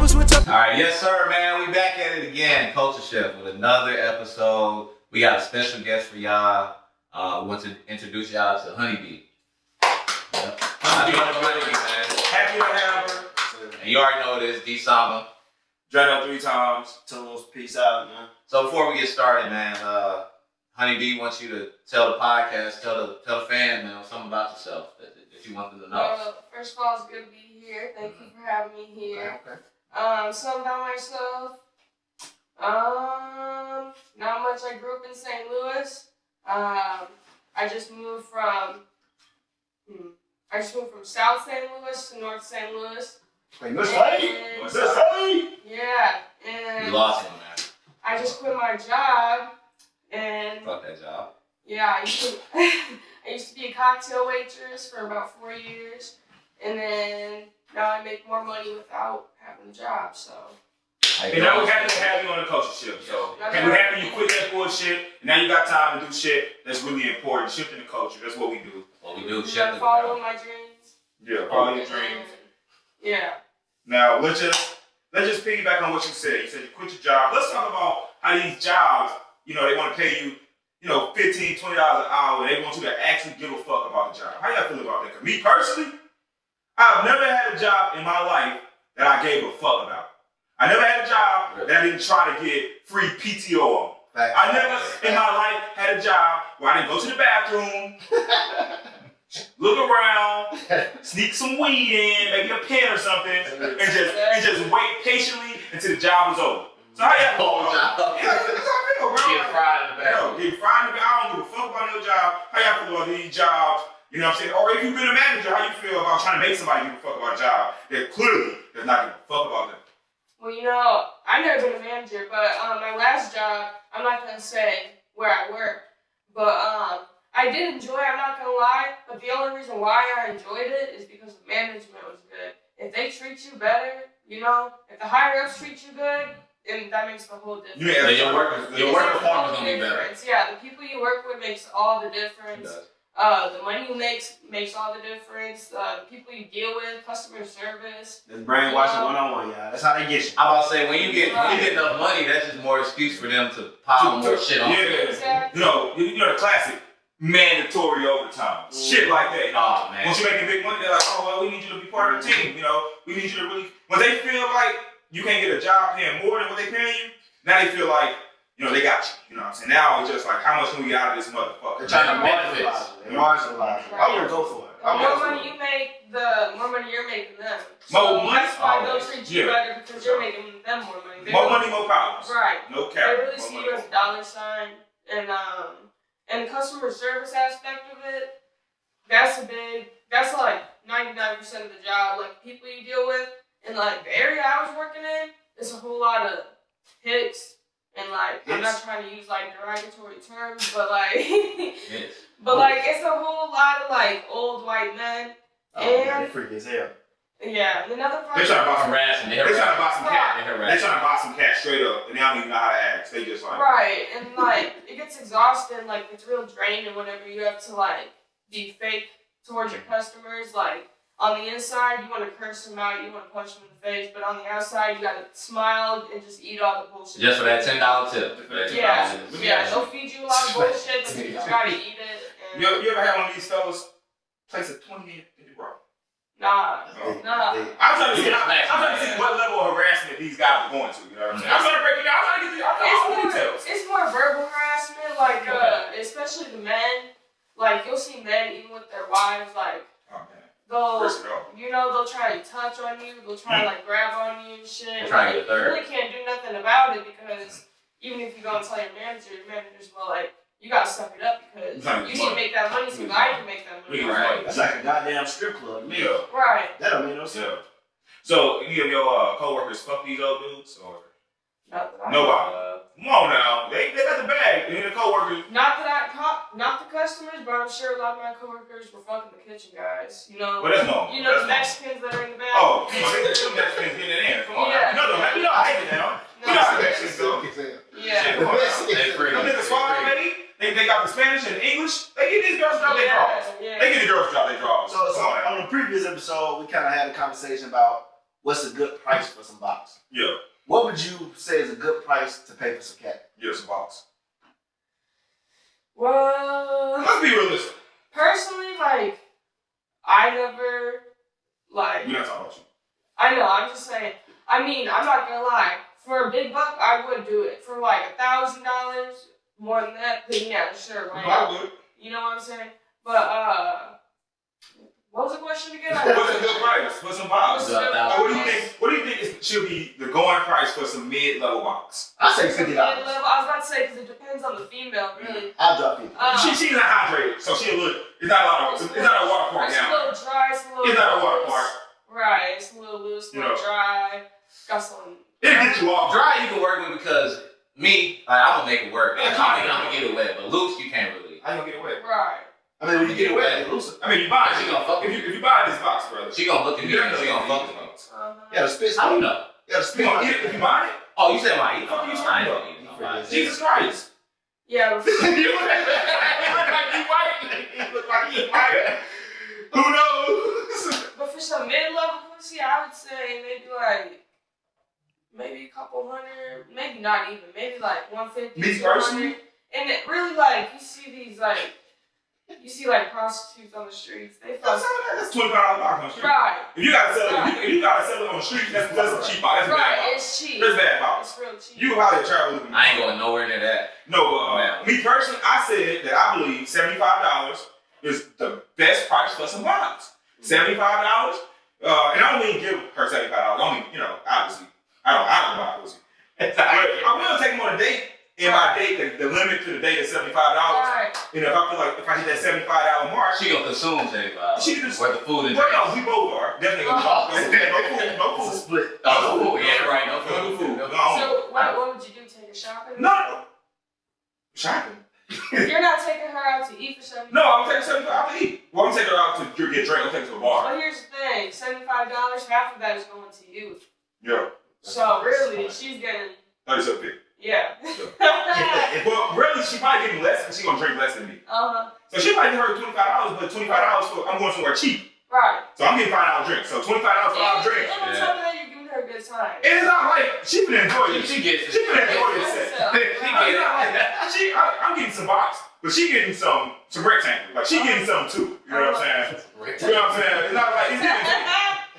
Alright, yes sir, man. We back at it again, Culture Shift, with another episode. We got a special guest for y'all. We want to introduce y'all to Honeybee. Yep. Honeybee, man. Happy to have her. And you already know this, D Sama. Drano 3 times. Tunes, peace out, man. So before we get started, man, Honeybee wants you to tell the podcast, tell the fans, man, something about yourself that you want them to know. First of all, it's good to be here. Thank you for having me here. Okay. Something about myself. Not much. I grew up in St. Louis. I just moved from South St. Louis to North St. Louis. Yeah, and You lost one, man. I just quit my job, and Fuck that job. yeah, I used to be a cocktail waitress for about 4 years, and then now I make more money without having a job. So. And now we're happy to have you on the Culture Shift. So, and we're happy you quit that bullshit. And now you got time to do shit that's really important. Shifting the culture. That's what we do. What we do, You gotta follow my dreams. Yeah, follow your dreams. Yeah. Now let's just piggyback on what you said. You said you quit your job. Let's talk about how these jobs, they want to pay you, $15, $20 an hour. They want you to actually give a fuck about the job. How y'all feel about that? Because me personally, I've never had a job in my life that I gave a fuck about. I never had a job that I didn't try to get free PTO on. I never in my life had a job where I didn't go to the bathroom, look around, sneak some weed in, maybe a pen or something, and just wait patiently until the job was over. So how y'all feel about that? Yeah, that's how I feel, bro. Get fried in the bathroom. Get fried in the bathroom. I don't give a fuck about no job. How y'all feel about these jobs? You know what I'm saying? Or if you've been a manager, how you feel about trying to make somebody give a fuck about a job that clearly does not give a fuck about them? Well, I've never been a manager, but my last job, I'm not gonna say where I worked, but I did enjoy it, I'm not gonna lie, but the only reason why I enjoyed it is because the management was good. If they treat you better, if the higher ups treat you good, then that makes the whole difference. Yeah, your work performance gonna be better. Yeah, the people you work with makes all the difference. The money you makes all the difference. The people you deal with, customer service. That's brainwashing 101, y'all. That's how they get you. I'm about to say, when you get enough money, that's just more excuse for them to pile more shit on. Yeah, exactly. The classic mandatory overtime, shit like that. Oh man. Once you're making big money, they're like, oh well, we need you to be part of the team. We need you to really. When they feel like you can't get a job paying more than what they paying you, now they feel like. They got you. You know what I'm saying? Now it's just like, how much can we get out of this motherfucker? They're trying to benefits. Marginalize it. I wouldn't go for it. The more money you make, the more money you're making them. More money? That's why they'll treat you better because you're making them more money. More money, more problems. Right. No cap. They really see you as a dollar sign. And the customer service aspect of it, that's like 99% of the job. Like people you deal with, and like the area I was working in, it's a whole lot of hicks. And I'm not trying to use derogatory terms, but it's a whole lot of old white men. And freaky as hell. Yeah, and another part. They're trying to buy some harassing. They're trying to buy some cat. They're trying to buy some cat straight up, and they don't even know how to act. They just right, and it gets exhausting. It's real draining whenever you have to be fake towards your customers. On the inside, you want to curse them out, you want to punch them in the face, but on the outside, you got to smile and just eat all the bullshit. Just for that $10 tip. Yeah, they'll feed you a lot of bullshit, but you just got to eat it. And you ever had one of these fellas place a 20 in the bro? Nah. I'm trying to see what level of harassment these guys are going to. You know what I'm saying? I'm trying to break it down. I'm trying to get all the details. It's more verbal harassment, especially the men. You'll see men even with their wives, they'll try to touch on you, they'll try to grab on you and shit. You really can't do nothing about it because even if you go and tell your manager's you gotta suck it up because you need to make that money so I can make that money. Right. That's like a goddamn strip club. Yeah. Right. That don't make no sense. Yeah. So any of your coworkers fuck these old dudes or nobody? Come on now, they got the bag. And the coworkers. Not the customers, but I'm sure a lot of my coworkers were fucking the kitchen guys. Well, that's normal. The Mexicans that are in the back. Oh, the Mexicans getting it in. Come on. Yeah. I hate it now. You know how the Mexicans go. Yeah. Come on. Them niggas far already. They got the Spanish and English. They get these girls to drop their draws. Yeah. They get the girls to drop their draws. So on the previous episode, we kind of had a conversation about what's a good price for some box? Yeah. What would you say is a good price to pay for some cat? Yeah, some box. Well, Let's be realistic. personally, like, I never, like, We're not talking about you. I know, I'm just saying, I mean, I'm not gonna lie, for a big buck, I would do it. For like $1,000, more than that, then yeah, sure, why I not? would. You know what I'm saying? But, what was the question again? What's a good price for some box? What's a good Like, What do price? you think should be the going price for some mid-level box? I say For $50. mid-level, I was about to say, because it depends on the female, really. I'll drop $50. She's not hydrated, so she's not a water park It's a down. little dry, it's a little It's not a water loose. park. Right, it's a little loose, a little Yeah. dry. Got some. It'll get you off. Dry you can work with because me, like, I'm gonna make it work. Yeah, I'm gonna get it wet, but loose you can't really. How you gonna get away? Right. I mean, when you get it wet, you lose it. I mean, you buy it. She gonna fuck with If you buy this box, brother. She gonna look at me and she gonna fuck with me. Yeah, the spit How you spot. know? Yeah, the You spit gonna spot. eat it if you buy it? Oh, you said my eat? Fuck you, I talking ain't about? gonna eat it. Jesus Christ. Yeah. You look like you white. You look like you white. Who knows? But for some mid-level pussy, I would say maybe a couple hundred, maybe not even, maybe like 150, Me 200. personally? And it really, like, you see prostitutes on the streets. They fuck. That's $25 box on the street. Right. If you gotta sell it on the street, that's a cheap box. That's a bad Right, box. it's cheap. That's bad box. It's real cheap. You probably travel with me. I ain't going nowhere near that. No, Man. me personally, I said that I believe $75 is the best price for some box. $75, and I don't mean give her $75. I mean, obviously, I don't buy pussy. But I will take them on a date. And my date, the limit to the date is $75. Right. If I feel like if I hit that $75 mark, She gonna consume $75. She just- Where the food and well, drink. no, we both are definitely gonna Oh. no It's a food. split. Oh, the food. Yeah, right. No No food. food. No food. No. So, what would you do? Take her shopping? No. Shopping. You're not taking her out to eat for $75. No, I'm taking $75 out to eat. Well, I'm taking her out to get a drink. I'm taking her to a bar. But here's the thing, $75, half of that is going to you. Yeah. So really, she's getting, 37.50. yeah. Well, really, she probably getting less because she gonna drink less than me. So she might get her $25, but $25 for I'm going somewhere cheap. Right. So I'm getting $5 drinks. So $25 for a drink. And on top of that, you're giving her a good time. And it's not like she finna enjoy it. She gets it. She finna enjoy this set. So, She No, it's get not like it. that. I'm getting some box, but she getting some rectangle. Like she getting some too. You know what I'm saying? You know what I'm saying? It's not like it's getting.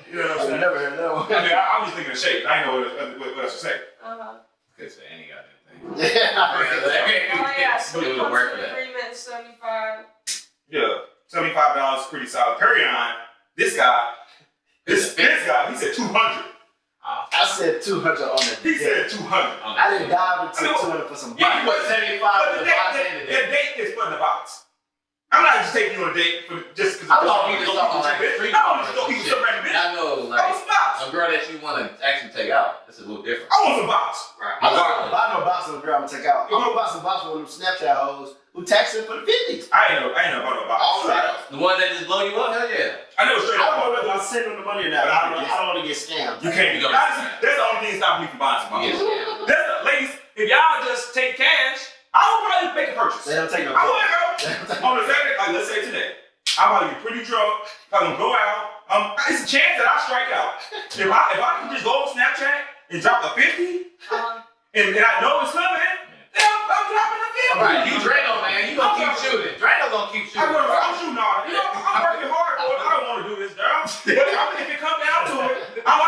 You know what I'm I saying? never heard that one. I mean, I was thinking of shape. I didn't know what else to say. Could say any goddamn thing. Yeah, I heard that. Oh yeah, so It it would comes work to for the that. agreement, 75. Yeah, $75 is pretty solid. Perion. This guy, he said 200. I said 200 on the He date. said 200. I didn't dive into 200 for some Yeah, you box. put 75 But in the the box date, and the the date. date is for the box. I'm not just taking you on a date for just because. I thought we just talking like street I want to corners go and eat shit. some random bitch. I know, I want like, some box. a girl that you want to actually take out. It's a little different. I want some box. Right. I'm not buy no box of a girl I'm gonna take out. I'm gonna buy some box with them Snapchat hoes who taxing for the 50s. I ain't know about no box. All right. The one that just blow you up? Hell yeah. I know straight I don't know up. whether I send them the money or not. I don't want to get scammed. You can't. You don't- Honestly, that's the only thing stopping me from buying some box. Yeah. That's the, ladies, if y'all just take cash, I would probably make a purchase. They don't take no I cash. would, girl. On the Saturday, like let's say today, I'm about to get pretty drunk. I'm gonna go out. It's a chance that I strike out. If I can just go on Snapchat and drop a 50, and I know it's coming, then I'm dropping a 50. Right, you Drano, man. You gonna keep shooting. Drano gonna keep shooting. I'm shooting on it. I'm working hard for it. I don't want to do this, girl. But if it comes down to it, I'm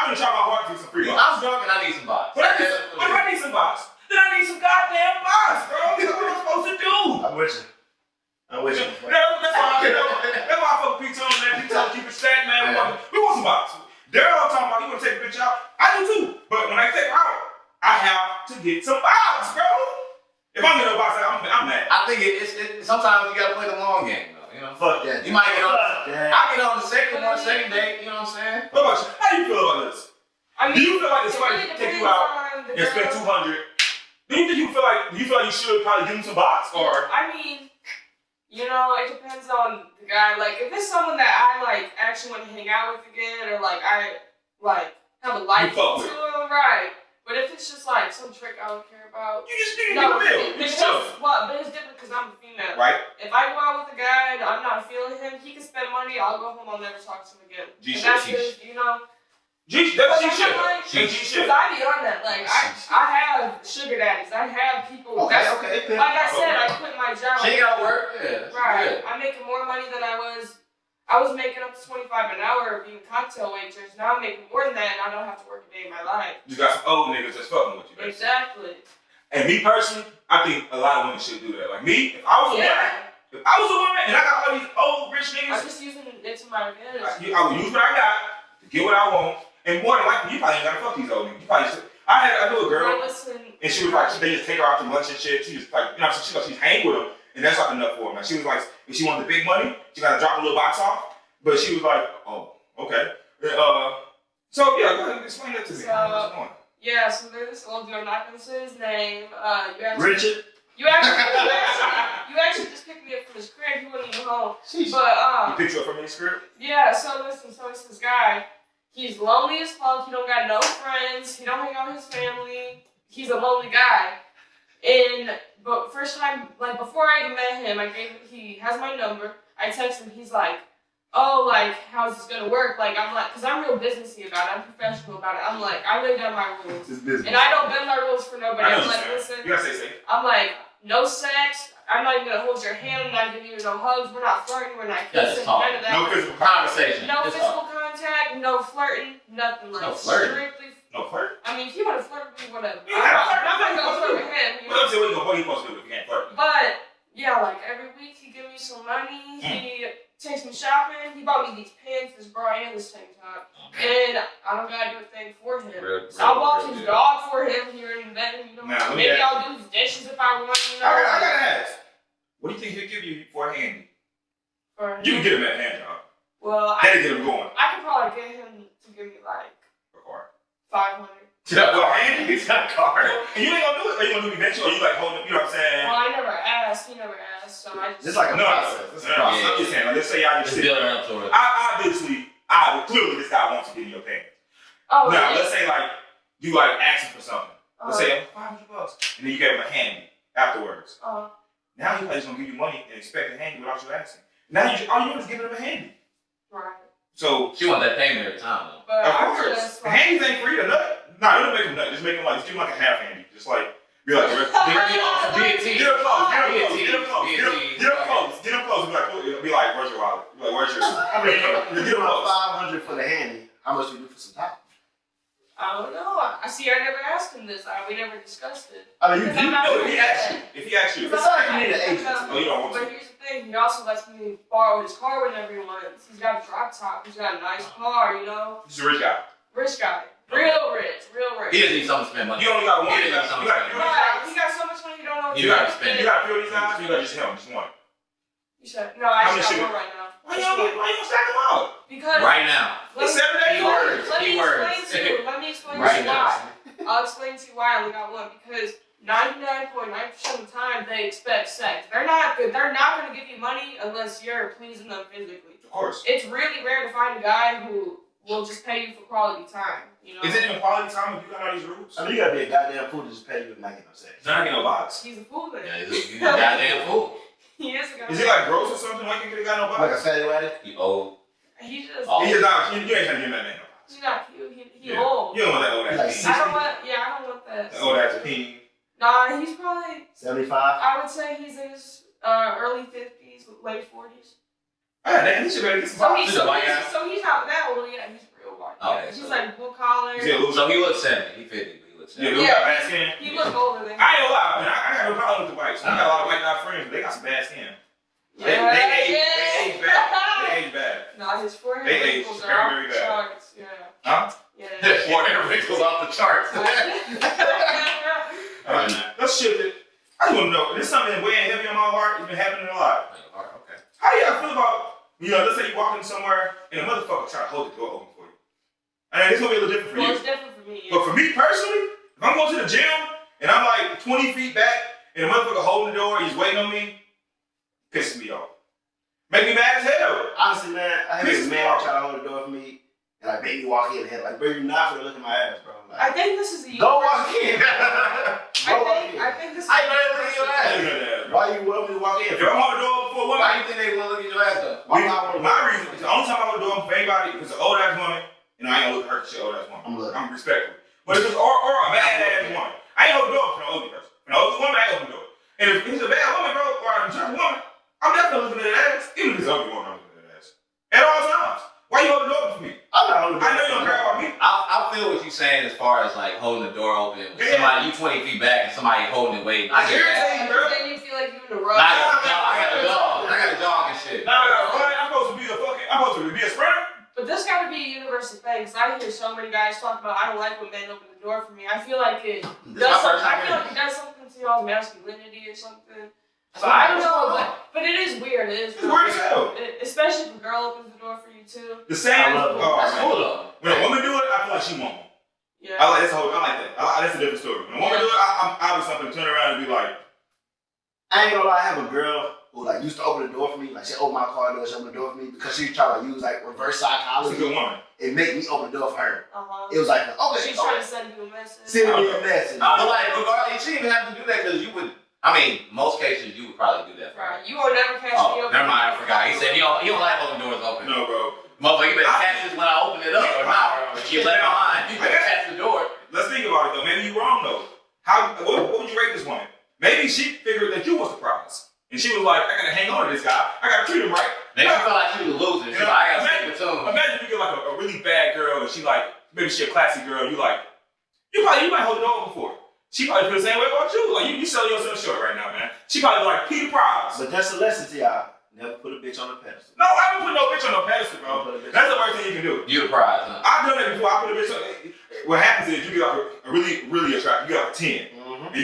gonna try my hard to do some free box. I'm drunk and I need some box. But if I need some box, then I need some goddamn box, bro. That's what I'm supposed to do. I'm with you. I'm with you. That's why I fuck with P-Tone, man. P-Tone keep it stacked, man. We want some box. Daryl talking about he want to take a bitch out. I do too. But when I take her out, I have to get some box, bro. If I'm in a box, I'm mad. I think sometimes you gotta play the long game, though. You know, Fuck that. you might get on. Yeah. I get on the second date. You know what I'm saying? What about you? How do you feel about this? I mean, Do you feel like if it somebody really take you depends out on the and spend girl. $200, do you feel like you should probably give him some box or? I mean, it depends on the guy. Like, if it's someone that I actually want to hang out with again, or I have a life fuck to with. him, right? But if it's just some trick I don't care about, You just give him a bill. You just chill. but it's different because I'm a female. Right? If I go out with a guy and I'm not feeling him, he can spend money. I'll go home. I'll never talk to him again. G-shit, And that's G-shit. just, That's G shit. Like, G shit. because I be on that. Like, I have sugar daddies. I have people. Okay. Like I said, I quit my job. She got work. Yeah. Right. I'm making more money than I was. I was making up to $25 an hour being a cocktail waitress. Now I'm making more than that, and I don't have to work a day in my life. You got some old niggas that's fucking with you. Basically. Exactly. And me personally, I think a lot of women should do that. Like me, if I was a woman and I got all these old rich I'm niggas, just using it to my advantage. I would use what I got to get what I want. And more than likely, you probably ain't gotta fuck these old niggas. You probably should. I knew a girl, and she was like, they just take her out to lunch and shit. She just like, you know, she's hang with them, and that's like enough for her. Like, she was like, if she wanted the big money, she gotta drop a little box off. But she was like, oh, okay. So yeah, go ahead and explain that to me. How's it going? Yeah, so there's this old dude, I'm not gonna say his name. Richard? You actually just picked me up from his crib, he wasn't even home. Sheesh. But You picked you up from his crib? yeah, so listen, so it's this guy. He's lonely as fuck, he don't got no friends, he don't hang out with his family. He's a lonely guy. But first time, like before I even met him, he has my number. I text him, he's like, oh, like, how's this gonna work? Like, I'm like, because I'm real businessy about it. I'm professional about it. I'm like, I lay down my rules. It's business. And I don't bend my rules for nobody. I'm like, listen. You gotta stay safe. I'm like, no sex. I'm not even gonna hold your hand. I'm not giving you no hugs. We're not flirting. We're not kissing. None of that. No physical Conversation. No physical contact. No flirting. Nothing like No flirting. strictly. No flirt? I mean, if you want to flirt with me, whatever. Yeah, I'm not gonna flirt with him. You What know? are you supposed to do if you can't flirt? But yeah, like every week he give me some money. He takes me shopping. He bought me these pants, this bra, and this tank top. And I don't gotta do a thing for him. I'll walk his dog for him here in bed. You know, Now, maybe I'll do his dishes if I want. You know, I gotta ask. What do you think he'll give you for a handy? for You him. can get him at a hand job. Well, That'll get him going. I could probably get him to give me like For a car. 500. Well, handy? He's got a car. And you ain't gonna do it? Or you gonna do it eventually? Or you like holding, you know what I'm saying? Well, I never asked. He never asked, so I just. It's like a No, process. It's a process. I'm just saying, like, let's say y'all Just just sit. building up to it. Clearly this guy wants to give you your pants. Oh, Now, yeah. let's say like, you like asking for something. Let's say $500, and then you gave him a handy afterwards. Now he's just gonna give you money and expect a handy without you asking. Now all you want is giving him a handy. Right. So She want that payment every time though. But of I course, just the handies ain't free to nut. Nah, don't make him nut. Just make him like, just give him like a half handy. Just like, be like, get him close, get him close. Be like, where's your wallet? Be like, where's your? I mean, you give him 500 for the handy. How much do you do for some top? I don't know. I see. I never asked him this. We never discussed it. I mean, you Because do. I'm not No, gonna if he asks you, It's not like you need an agent. Oh, you don't want to. But here's the thing. He also lets me borrow his car whenever he wants. He's got a drop top. He's got a nice car. You know, He's a rich guy. rich guy. Real rich. He doesn't need something to spend money. You only got one. He You doesn't need something to spend money. Right. He got so much money. You don't know. What You to gotta do. spend You gotta fill these eyes. You got just him, just one. You said no. I How many just got sugar- one right now. Why you don't stack them out? Because Right now. let me- It's 7 days. Let me Keywords. explain to you. Let me explain Right to you now. why. I'll explain to you why I only got one. Because 99.9% of the time they expect sex. They're not good. They're not going to give you money unless you're pleasing them physically. Of course. It's really rare to find a guy who will just pay you for quality time. You know. Is it even quality time if you got all these rules? I mean, you gotta be a goddamn fool to just pay you and not get no sex. It's not getting no box. He's a fool then. Yeah, he's a goddamn fool. He is a guy. Is he like gross or something? Why can't he got no Like a box? fatty waddy? He old. He just. Oh. He just not. You ain't trying to give that man no box. He's not cute. He Yeah. old. You don't want that old Like ass. I don't want. Yeah, I don't want that. That old ass peen. Nah, he's probably. 75? I would say he's in his early 50s, late 40s. Ah, damn, he should better get some So box. he's, He's a so, white he's, guy? so he's not that old yet. He's real white. Oh, Yeah. okay, He's so- like blue collar. Is he a loser? So he looks 70. He 50, but he looks 70. Yeah, dude got bad skin. He look older than. I ain't gonna lie, man. I got no problem with the whites. I got a lot of white guy friends, but they got some bad skin. They age bad. They age bad. Nah, his forehead They age wrinkles very, are off very the bad. charts. Yeah. Huh? Yeah. Forehead wrinkles off the charts. Alright, man. Let's shift it. I just want to know. This is something that's weighing heavy on my heart. It's been happening a lot. Okay. How do y'all feel about, let's say you walk in somewhere and a motherfucker try to hold the door open for you? I mean, it's gonna be a little different for Well, you. it's different for me. But for me personally, if I'm going to the gym and I'm like 20 feet back and a motherfucker holding the door, he's waiting on me, pisses me off. Make me mad as hell. Honestly, man, I had Piss this me man off. try to hold the door for me, and like made me walk in and had like, bro, you're not gonna look at my ass, bro. Like, I think this is the. go walk in. Go walk in. I think this is. I know they look at your ass. Why Why you want me to walk in? if I'm on the door before a woman, Why do you think they want to look at your ass though? Why would I wanna my walk reason, in? the only time I would do it for anybody, if it's an old ass woman You know, I ain't gonna look at her shit. Oh, that's woman. I'm respectful. But if it's or a badass woman, I ain't open the door for no ugly person. For no ugly woman, I ain't open the door. And if it's a bad woman, bro, or a attractive woman, I'm definitely looking at that ass. Even if it's an ugly woman, I'm looking at that ass. At all times. Why you open the door for me? I'm not holding the door. I know you don't care about me. I feel what you're saying as far as like holding the door open. With somebody, you 20 feet back and somebody holding it waiting. I get that. But then you feel like you're in the rough. I got a dog and shit. Nah, I'm supposed to be a sprinter. But this got to be a universal thing, because I hear so many guys talk about, I don't like when men open the door for me. I feel like it does something to y'all's masculinity or something. So I don't know, but it is weird. It's weird as hell. Especially if a girl opens the door for you too. The same. That's cool though. When a woman do it, I feel like she want me. Yeah. I like that. That's a different story. When a woman do it, I'm obviously something to turn around and be like, I ain't gonna lie, I have a girl who like used to open the door for me. Like she opened my car door, she opened the door for me because she was trying to use like reverse that's a psychology. good woman. It made me open the door for her. Uh-huh. It was like, okay, She's trying to send you a message. send me a message. But like, regardless, she didn't have to do that because you would. I mean, most cases you would probably do that. Right. You will never catch me open. Never mind, I forgot. He said he don't like holding doors open. No, bro. Motherfucker, you better catch this when I open it up or not. You left behind. You better catch the door. Let's think about it though. Maybe you're wrong though. What would you rate this woman? Maybe she figured that you was the prize. And she was like, I gotta hang on to this guy. I gotta treat him right. Maybe she felt like she was losing. She's like, I gotta stick with him. Imagine if you get like a really bad girl and she like, maybe she a classy girl, you like, you might hold it on before. She probably feel the same way about you. Like you selling yourself short right now, man. She probably like, Peter Prize. But that's a lesson to y'all. Never put a bitch on a pedestal. No, I don't put no bitch on no pedestal, bro. That's the worst thing you can do. You the prize, huh? I've done that before. I put a bitch on. What happens is you get like a really, really attractive. You get like a 10. Mm-hmm. And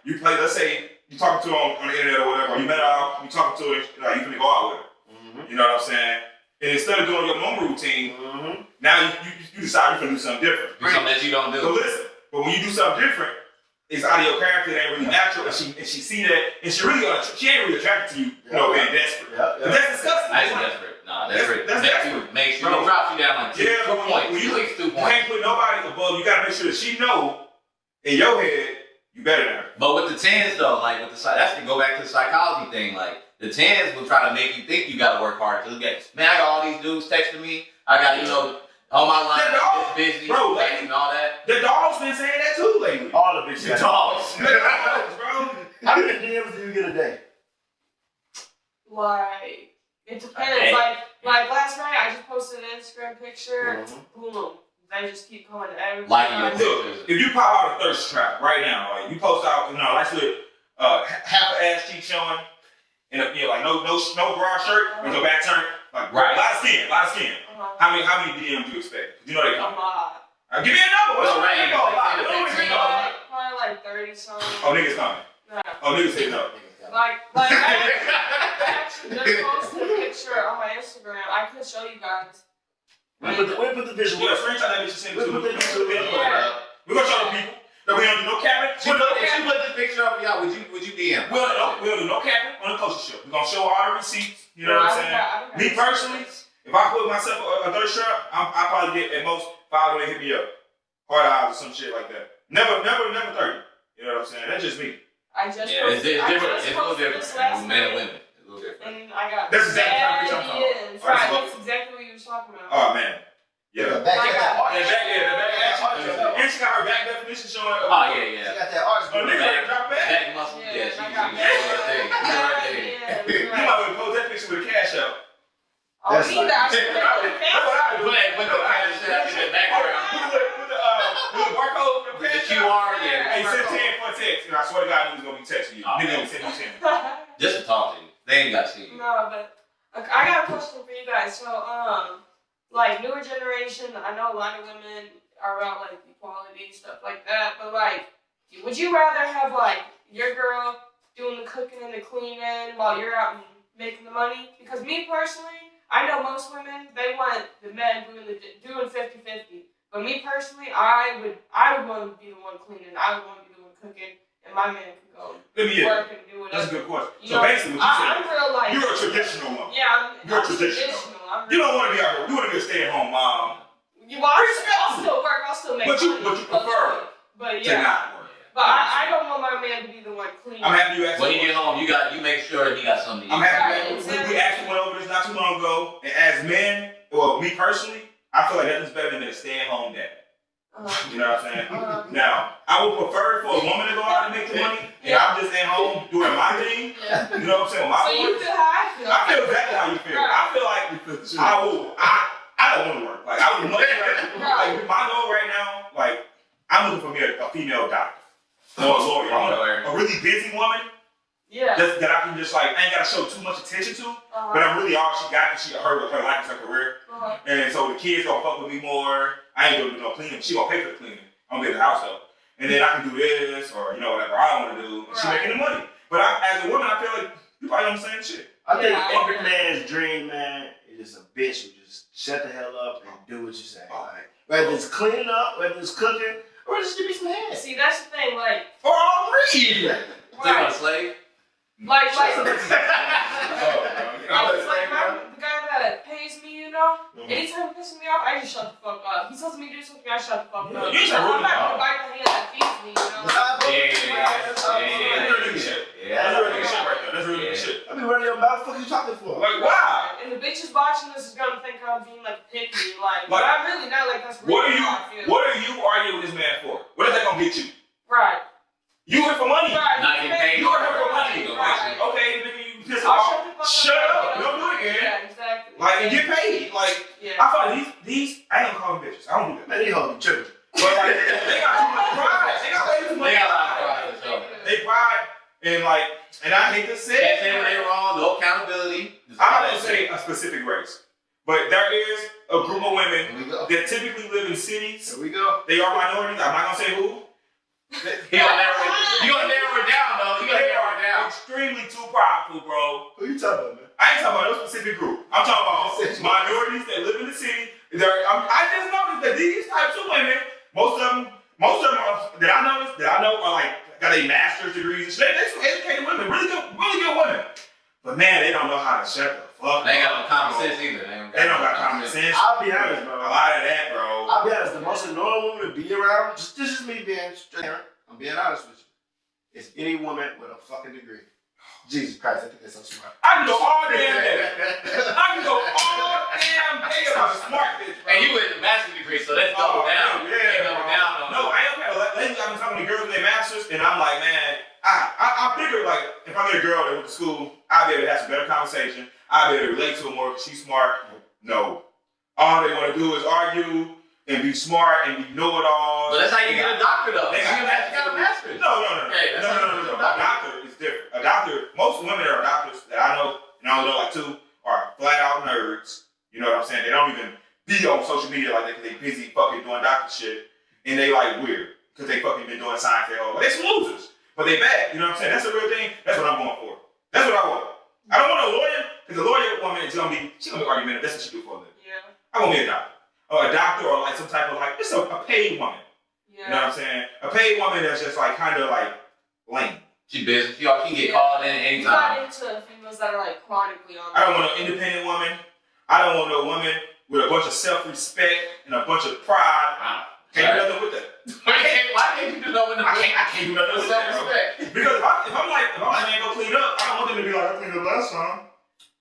you play, let's say, you talking to her on the internet or whatever, or you met her out, you talking to her, like you finna go out with her. Mm-hmm. You know what I'm saying? And instead of doing your normal routine, now you decide you're gonna do something different. Do something that you don't do. So listen, but when you do something different, it's out of your character, it ain't really natural, and she see that, and she ain't really attracted to you, you know, being desperate. Yeah. But that's disgusting. That's desperate. Nah, desperate. That's desperate. Makes you, it drops you down like 2 points. When At least 2 You points. can't put nobody above. You gotta make sure that she know in your head you better than her. But with the 10s though, like with that's to go back to the psychology thing. Like the 10s will try to make you think you gotta work hard. Cause man, I got all these dudes texting me. I got all my lines is busy, bro, and all that. The dog's been saying that too lately. All the bitches. The dogs. The dogs, bro. How many DMs do you get a day? Like, it depends. Like last night, I just posted an Instagram picture. Boom. They just keep coming to everybody. Like Look, if you pop out a thirst trap right now, like you post out, like with half an ass cheek showing, and like no bra shirt with your back turned, like right. A lot of skin. How many DMs do you expect? You know they come. A lot. Give me a number. Well, right. Probably like 30 something. Oh, niggas coming. Yeah. Oh, niggas hitting up. Like I actually just posted a picture on my Instagram. I could show you guys. We put the visual. Yeah, screenshot that bitch and send it to me. Yeah. We're gonna show the people that we don't do no capping. If she put this picture up, y'all, would you DM? We don't do no capping on the Culture Show. We're gonna show all the receipts. You know what I'm saying? Me personally, if I put myself a thirst trap, I probably get at most 5 when they hit me up. Hard eyes or some shit like that. Never 30. You know what I'm saying? That's just me. It's different. It's a little different. With men and women. It's a little different. And I got That's exactly the kind of picture I'm talking DMs. about. Right, that's exactly what you was talking about. Oh man. Yeah. The back. And she got her back definition showing. Oh yeah. She got that arch. Oh, nigga, drop back. Back muscle. Yeah, She I got did her thing. She did her thing. You might want to post that picture with a cash out. Oh, That's either I should That's what I do. Put the cash out in the background. With the barcode for With the QR, yeah. Hey, send 10 for a text. I swear to God, niggas gonna be texting you. Niggas gonna send you 10. Just to talk to you. They ain't got to see you. No, but I got a question for you guys. So, like newer generation, I know a lot of women are about like equality stuff like that. But like, would you rather have like your girl doing the cooking and the cleaning while you're out and making the money? Because me personally, I know most women they want the men doing 50-50. But me personally, I would want to be the one cleaning. I would want to be the one cooking, and my man can go work and do whatever. That's a good question. You So know, basically, what you I'm real like you're a traditional woman. Yeah, You're I'm traditional. You don't want to be out here. You want to be a stay-at-home mom. I'll still work. I'll still make money. But you prefer But to not work. But I don't want my man to be the one cleaning. I'm happy you asked. When you get home, you make sure he got something to eat. I'm happy. We actually went over this not too long ago, and as men, well, me personally, I feel like nothing's better than a stay-at-home dad. You know what I'm saying? Now, I would prefer for a woman to go out and make the money, and I'm just at home doing my thing. Yeah. You know what I'm saying? My So you feel how I feel? I feel exactly how you feel. Right. I feel like I don't want to work. Like I would much rather. Like my goal right now, like I'm looking for me a female doctor or a lawyer. I want a really busy woman. Yeah. That I can just like I ain't gotta show too much attention to, but I'm really all she got because her life is her career, and so the kids gonna fuck with me more. I ain't gonna do no cleaning. She gonna pay for the cleaning. I'm gonna be at the house though, and then I can do this or whatever I want to do. And she making the money, but as a woman, I feel like you probably don't understand shit. I think every man's dream, man, is a bitch who just shut the hell up and do what you say. Like, whether it's cleaning up, whether it's cooking, or just give me some hands. See, that's the thing, like. Or all three. So you want a slave? Like the Oh, guy that pays me, you know, anytime he pisses me off, I just shut the fuck up. He tells me to do something, I shut the fuck up. You ain't I'm not gonna bite the hand that feeds me, you know. That's really good shit. I be running your mouth. What the fuck you talking for? Like, why? And the bitches watching this is gonna think I'm being like picky, like, but I'm really not. Like that's really how I feel. What are you arguing with this man for? What is that gonna get you? Right. You here for money. Right. Not getting paid. You are here for money. Right. Okay, nigga, you piss off. Shut up. Don't do it again. Yeah, exactly. Like, and get paid. Like, yeah. I feel like these, I ain't gonna call them bitches. I don't do that. Man, they hold you tripping. But like, they got too much pride. They got way too much They got a lot of pride. pride, so. They pride, and like, and I hate to say Can't say when they're wrong, no accountability. I'm not gonna say a specific race, but there is a group of women that typically live in cities. Here we go. They are minorities. I'm not gonna say who. You gonna narrow it down though. You gotta They narrow it are down. extremely too prideful, bro. Who you talking about, man? I ain't talking about no specific group. I'm talking about minorities that live in the city. I just noticed that these types of women, most of them are, that I know are like got a master's degrees and shit. They're some educated women, really good women. But man, they don't know how to shut the fuck up. They ain't got no common sense either. They don't got common sense. I'll be honest, bro. A lot of that, bro. I'll be honest. The most annoying woman to be around, this is me being straight. I'm being honest with you. It's any woman with a fucking degree. Jesus Christ, I think that's so smart. I can go all damn day. I can go all damn day about a smart bitch, bro. And you with the master's degree, so that's double down. Yeah, double down on no, I ain't okay. Lately, I've been talking to girls with their masters, and I'm like, man, I figure like if I get a girl that went to school, I'll be able to have some better conversation. I'll be able to relate to her more because she's smart. No, all they want to do is argue and be smart and be know-it-all. But that's how you get a doctor though. They You got a master's. No. Hey, that's how you get A doctor is different. A doctor, most women that are doctors that I know, and I only know like two, are flat out nerds. You know what I'm saying? They don't even be on social media like that because they busy fucking doing doctor shit. And they like weird because they fucking been doing science their whole life. They some losers, but they bad. You know what I'm saying? That's the real thing. That's what I'm going for. That's what I want. I don't want a lawyer because a lawyer woman is gonna be argumentative. That's what she do for a living. Yeah. I want me a doctor. Or a doctor or like some type of like, just a paid woman. Yeah. You know what I'm saying? A paid woman that's just like kind of like lame. She busy. She can get called in You got anytime. into females that are like chronically on. I don't want an independent woman. I don't want no woman with a bunch of self-respect and a bunch of pride. Wow. Can't do nothing with that. Why can't you do nothing with the I can't do nothing with that. Bro. self-respect? Because if I'm like, man, go clean up, I don't want them to be like, I cleaned up last time.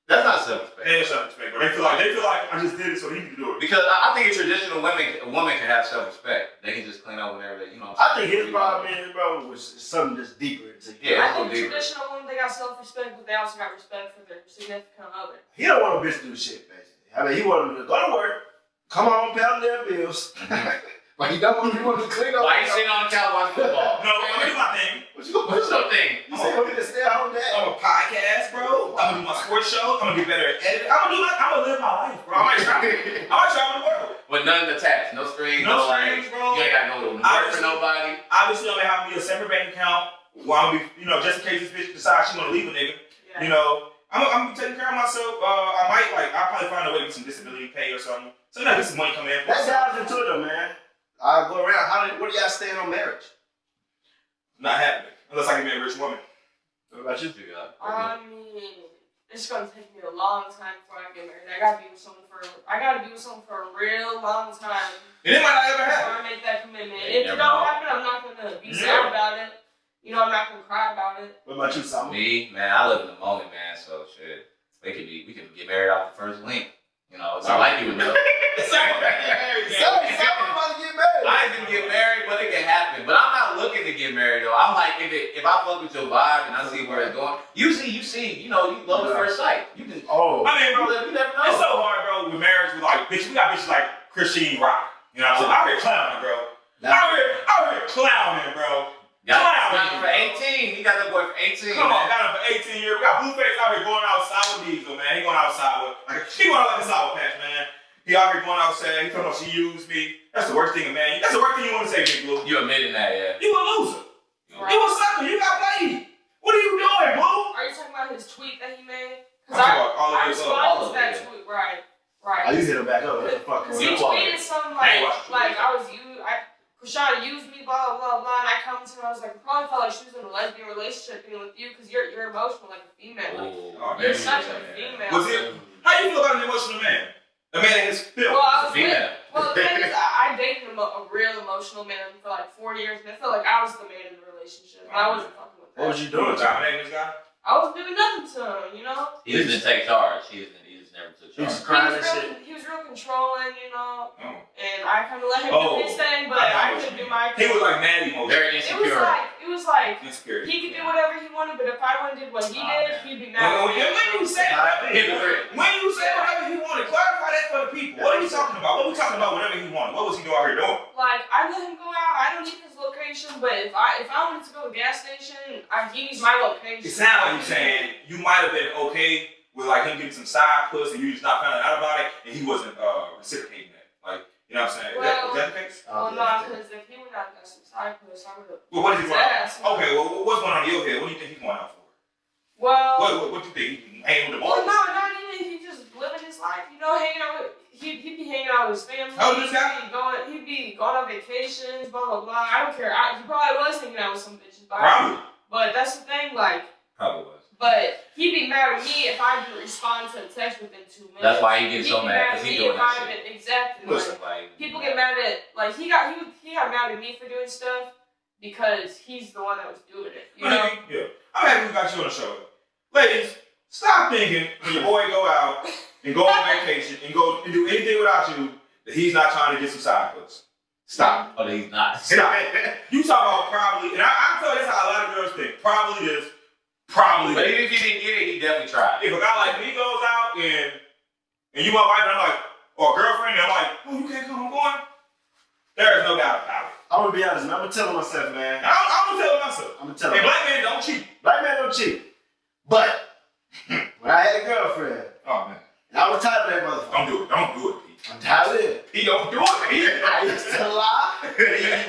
That's not self-respect. They have self-respect, bro. They feel like I just did it so he can do it. Because I think a traditional woman can have self-respect. They can just clean up whenever they, I think his problem is, bro, was something that's deeper. Yeah, I think traditional women, they got self-respect, but they also got respect for their significant other. He don't want a bitch to do shit, basically. I mean, he want him to go to work, come home, pay all their bills. But he don't want to clean up. Why you sitting on the couch watching football? No, I'm gonna do my thing. What you gonna What's your thing? You say you gonna stay at home, Dad? I'm a podcast, bro. I'm gonna do my sports show. I'm gonna get better at editing. I'm gonna live my life, bro. I might travel the world. With nothing attached, no strings, No like, strings, bro. You ain't got to go to work for nobody. Obviously, I'm gonna have me a separate bank account. Well, I'm gonna be, just in case this bitch decides she wanna leave a nigga. Yeah. I'm gonna be taking care of myself. I'll probably find a way to get some disability pay or something. So now get some money coming in. That dives into it, though, man. I go around. What do y'all stand on marriage? Not happening unless I can be a rich woman. What about you? I mean, it's gonna take me a long time before I get married. I gotta be with someone for a real long time. And it might not ever Before happen. I make that commitment. If it don't happen, I'm not gonna be sad about it. I'm not gonna cry about it. What about you, Simon? Me, man, I live in the moment, man. So shit, we could get married off the first link. It's not like you would know. get married though. I'm like, if I fuck with your vibe and I see where it's going, usually you love at first sight. You can. I mean, bro, you never know. it's so hard, bro, with marriage. With like, bitch, we got bitches like Christine Rock. You know what I'm saying? Out here clowning, bro. Out here clowning, bro. Got him for 18. He got that boy for 18. Come on, got him for 18 years. We got Blueface out here going outside with Diesel, man. He going outside with he going out like a sour patch, man. He out here going outside. He told me she used me. That's the worst thing, man. That's the worst thing you want to say, Big Blue. You admitting that, yeah? You a loser. You a sucker. You got played. What are you doing, Blue? Are you talking about his tweet that he made? I'm talking about all of I this responded to that tweet, right. Oh, you hit him back up. What the fuck? Because he tweeted something like Krishan used me, blah, blah, blah, and I commented and I was like, I probably felt like she was in a lesbian relationship being with you because you're emotional like a female. Like, you're such a female. How you feel about an emotional man? A man that has feelings. Well, the thing is, I dated a real emotional man for like 4 years, and I felt like I was the man in the relationship, but I wasn't fucking with that. What was you doing, John? This guy? I wasn't doing nothing to him, you know? He just didn't take charge. He just never took charge. He was crying and shit. He was real controlling, you know? And I kind of let him do his thing, but I couldn't do my thing. He was like mad emotional. Very insecure. It was like insecure. he could do whatever he wanted, but if I went and did what he did, he'd be mad at me. When you say whatever he wanted, clarify that for the people. What are we talking about? What are we talking about whatever he wanted? What was he doing out here doing? Like, I let him go out. I don't need his location, but if I wanted to go to a gas station, he needs my location. It sounds like you're saying you might have been okay with like him getting some side puss and you just not finding out about it, and he wasn't reciprocating that. Like, you know what I'm saying? Well, is that the case? Well, no, because if he would not got some side puss, I would have. Well, what is he going on? Okay, well, what's going on in your head? What do you think he's going out for? Well, what do you think? He hanging with the well, boys? no, not even. He just living his life, you know, hanging out with. He'd be hanging out with his family. How old is this guy? He'd be going on vacations, blah blah blah. I don't care. He probably was hanging out with some bitches, Probably. But that's the thing, like. Probably was. But he'd be mad at me if I didn't respond to a text within 2 minutes. That's why he gets so mad, because He'd he be doing mad that at shit. me, exactly. Listen, People get mad at, like, he got mad at me for doing stuff because he's the one that was doing it. You know? Yeah. I'm happy we got you on the show. Ladies, stop thinking when your boy go out and go on vacation and go and do anything without you that he's not trying to get some side puss. Stop. Oh, he's not. Stop. You talk about probably, and I feel that's how a lot of girls think. Probably this. Probably. But even if he didn't get it, he definitely tried. If a guy like me goes out and you my wife and I'm like, or a girlfriend, and I'm like, oh, you can't come, I'm going. There is no doubt about it. I'm gonna be honest, man. I'm gonna tell myself, man. I'm gonna tell myself. I'm gonna tell Hey, him. black men don't cheat. Black man don't cheat. But when I had a girlfriend, Oh man, and I was tired of that motherfucker. Don't do it, Pete. I'm tired of it. He don't do it, Pete. I used to lie.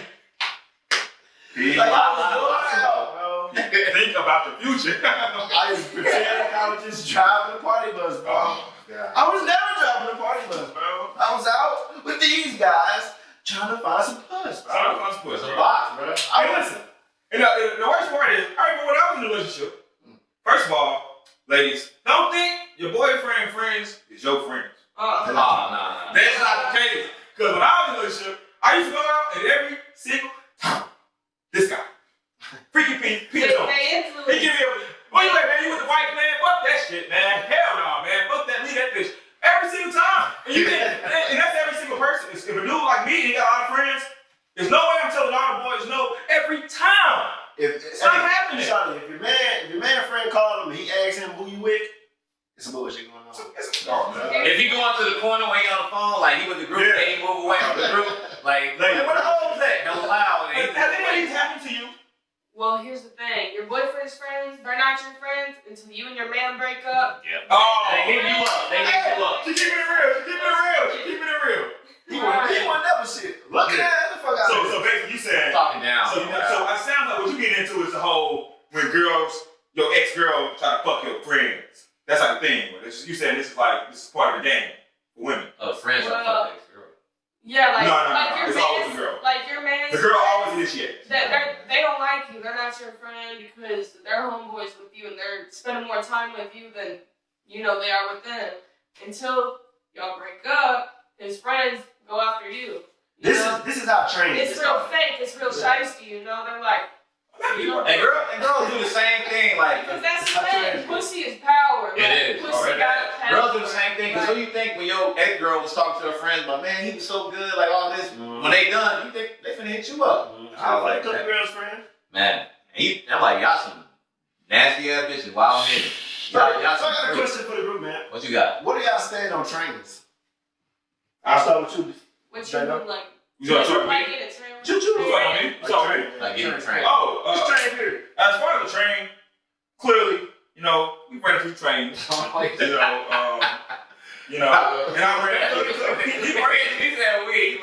He Like I was going out, bro. think about the future. I used to pretend like I was just driving a party bus, bro. Oh God. I was never driving a party bus, bro. I was out with these guys trying to find some puss, bro. Sorry, I'm supposed It's to a box, bro. Hey, listen. And the worst part is, I remember when I was in a relationship. First of all, ladies, don't think your boyfriend friends is your friends. Nah. That's not the case. Because when I was in a relationship, I used to go out and every single time, this guy, Freaky Peter Jones, he give me a, what you like, man? You with the white man? Fuck that shit, man. Hell no, man. Fuck that, leave that bitch. Every single time. And that's every single person. If a dude like me, he got a lot of friends, there's no way I'm telling all the boys no every time. It's not happening. Shawty, if your man friend called him and he asked him who you with, it's some bullshit going on. If he go out to the corner when he on the phone, like he with the group, and he move away from the group, like where the hoes at? Hell loud. Has any of these happened to you? Well, here's the thing. Your boyfriend's friends, they're not your friends until you and your man break up. Yeah. Oh, They hit you up. She keeping it real. He won't never shit. Look at that, the fuck out. So basically, you saying Talking down. So it sounds like what you get into is the whole when girls, your ex-girl try to fuck your friends. That's like the thing. You saying this is part of the game for women. Friends are fuck ex-girl. Yeah, like No. your It's always the girl. Like your man's The girl friends, always initiates. They don't like you. They're not your friend because they're homeboys with you and they're spending more time with you than they are with them. Until y'all break up, his friends go after you. This is how training It's is real started. fake. It's real shiesty. They're like. And girls do the same thing. Like Because that's the thing. Pussy is power. Like, it is. Pussy got power. Girls do the same thing. Because who you think when your ex-girl was talking to her friends, but man, he was so good, like all this. When they done, you think they finna hit you up. I like that girl's friend. Man, I'm like, y'all some nasty ass bitches, wild niggas. So I Y'all got some a freaks. question for the group, man. What you got? What do y'all stand on trainers? I'll start with you. What you Straight up. mean, like? You gonna talk to Like me? in a train? Choo choo. You talking to me? You talking to me? Like getting trained. Oh, Just train period. as far as the train, clearly, we ran a few trains. And I ran.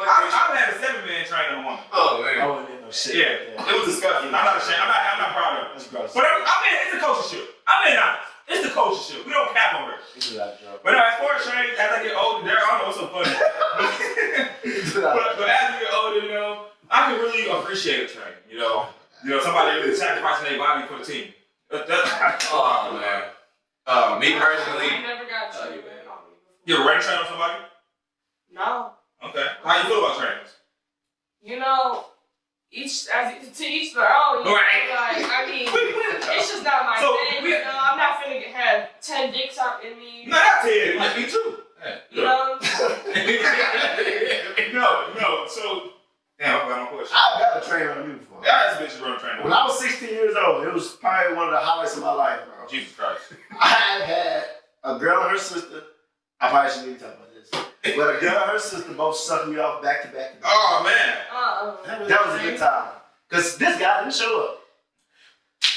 I've had a 7-man train on one. Oh, I man. wasn't in no shit. Yeah, it was disgusting. I'm not ashamed. I'm not proud of it. That's gross. But it's the culture shit. It's the culture shit. We don't cap on her. It's a lot of drugs. But no, as far as trains, as I get older, I don't know what's so funny. but as we get older, I can really appreciate a train. Somebody really sacrificing their body for the team. Oh, man. Me personally, I never got Oh, trained. you bad. You ever ran a train on somebody? No. Okay. How you feel about trains? To each their own. Right. Like, I mean, it's just not my So, thing. I'm not finna have 10 dicks out in me. No, not 10. like me too. You know? No. So, damn, I forgot my question. I got a train on me before. Y'all ass bitches run a train. When I was 16 years old, it was probably one of the highlights of my life, bro. Jesus Christ. I had a girl and her sister. I probably shouldn't even talk about this. But a girl and her sister both sucked me off back to back. Oh, man. That was a good time. Because this guy didn't show up.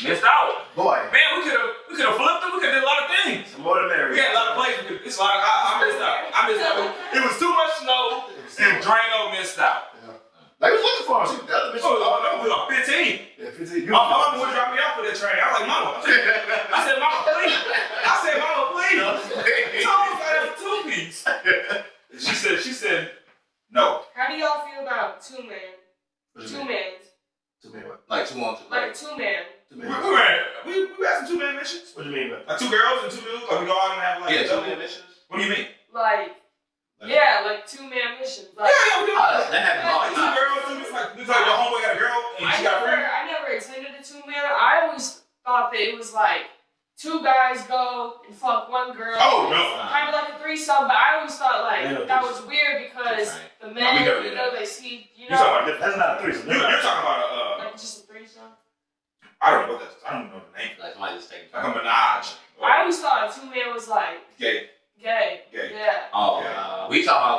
Missed out. Boy, Man, we could have flipped it. We could have did a lot of things. more than married. We had a lot of plays. It's a lot. I missed out. It was too much snow, and Drano missed out. They was looking for us. The other bitch Oh, we were 15. Yeah, 15. My mama would drop me off for that train. I was like, Mama. I said, Mama, please. Tones got a 2-piece. She said, no. How do y'all feel about two-man? Two-mans. Like 2 on 2. Like two-man. We had some 2-man missions. What do you mean by that? Like 2 girls and 2 dudes. Like we go out and have like Yeah, double- 2 missions. What do you mean? Like 2-man missions. Like, Yeah, we do. That happened all the Like 2 time. girls, 2 like your homeboy got a girl and she got a friend. I never attended a two-man. I always thought that it was like 2 guys go and fuck 1 girl. Oh no. Kind of like a threesome, but I always thought like Yeah, that was weird because the we men, never did that. they see, You talking about That's not a threesome. You're talking about like just a threesome. I don't know what that is. I don't even know the name. Like somebody just taking Like a menage. I always thought a two-man was like Gay. gay. Gay. Yeah. Oh, we talking about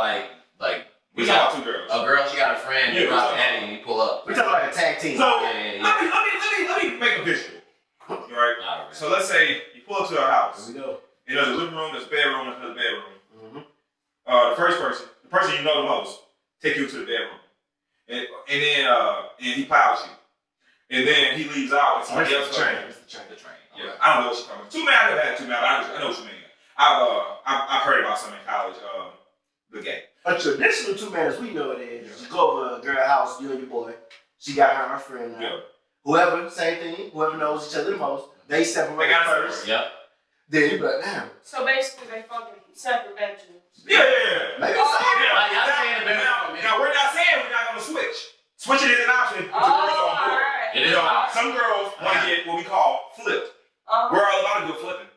like We we talking got about 2 girls. a girl. She got a friend. Yeah, You we drop talking Eddie and you pull up. We talking like a tag team. So Yeah. let me make a visual. Right? Alright. So let's say you pull up to our house. Here we go. And there's a living room, there's a bedroom, there's another bedroom. Mm-hmm. The person you know the most, take you to the bedroom. And then he piles you. And then he leaves out and somebody else comes in. It's the train. The train. Yeah, I don't know what she's talking about. 2-man, I never had 2-man, but I know what you mean. I've heard about some in college, the gay. A traditional 2-man, as we know it is, you go over a girl's house, you and your boy. She got her and her friend now. Yeah. Whoever, same thing, whoever knows each other the most, they separate They got first. Yep. Then you be like, damn. So basically, they fucking separate bedrooms. Yeah. Maybe Oh, so. Like, y'all saying the bedroom. Now, we're not saying we're not going to switch. Switching is an option. if the Oh, girls are on board. alright. It is an option. Some girls want to get what we call flipped. We're all about a good flipping.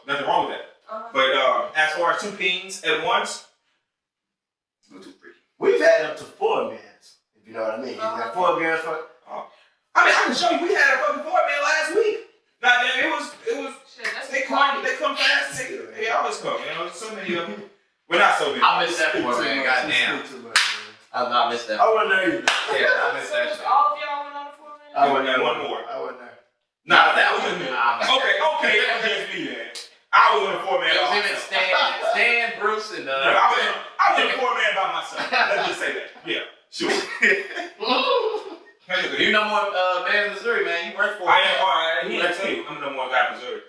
Nothing wrong with that. But as far as 2 peens at once, it's a little too freaky. We've had up to 4 men, if you know what I mean. You got 4 girls for. I can show you. We had a fucking 4-man last week. Goddamn, it was. Shit, that's They come fast. They always come. So many of them. We're not so many. I miss that 4-man. Goddamn. Too much, man. I missed that. I wasn't there either. Yeah, I missed So that just shit. all of y'all went on a 4-man? I wasn't there. One more. I wasn't there. Nah, that was just me. Nah, Okay, that was just me then. I was in a 4-man. It was by him and myself. Stan, Bruce, and I was in a 4-man by myself. Let's just say that. Yeah, sure. You know more man in Missouri, man. You work for I am. Alright, he didn't tell you. I'm the number 1 guy in Missouri.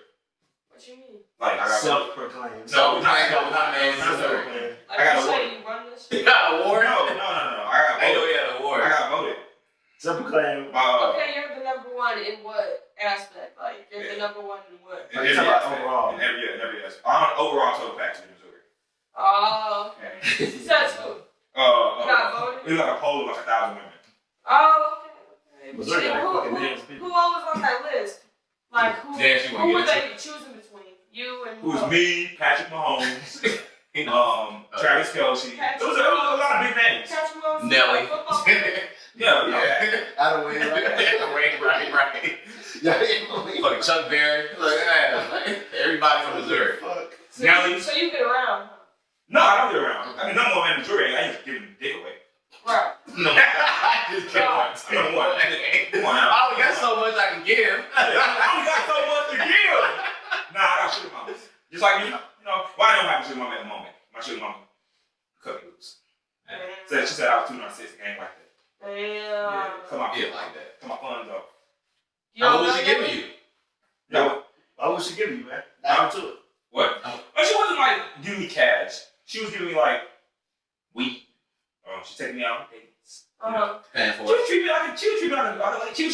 What you mean? Like I got. Self-proclaimed. No, I got one man in Missouri. Like I got you a say you run this You shit? got an award? No. I I know got voted. he had an award. I got voted. Self-proclaimed. Okay, you're the number 1 in what aspect? Like, you're the number 1 in what? In Like, every talking about aspect. overall. In every aspect. Overall total package in Missouri. Oh, okay. So that's who? You got voted? It was like a poll of like 1,000 women. Oh, okay. Missouri got like fucking millions of people. Who all was on that list? Like, who Yeah, she who wanna were get they choosing between? You and It was me, Patrick Mahomes, Travis Kelce. Patrick It was a lot of big names. Patrick Mahomes? Nelly. Football player? Yeah. I don't win. Ray like Chuck Berry. Like, yeah, like everybody from Missouri. Fuck. So you get around. No, I don't get around. I mean, number one man in Missouri, I ain't giving the dick away. Right. No. Just kidding. Number one. Come on now. I only got so much I can give. I only got so much to give. Nah, I got sugar mama. Just like you know, well, I don't have a sugar mama at the moment. My sugar mama cut me loose. So she said I was too narcissistic. I ain't like that. Yeah. Come on, Yeah, like that. Come on, funds up. How much was she giving you? No. I wish she give you, man. Dive into it. What? But she wasn't like giving me cash. She was giving me like weed. She's taking me out on dates. Paying She for was it. treating me like she was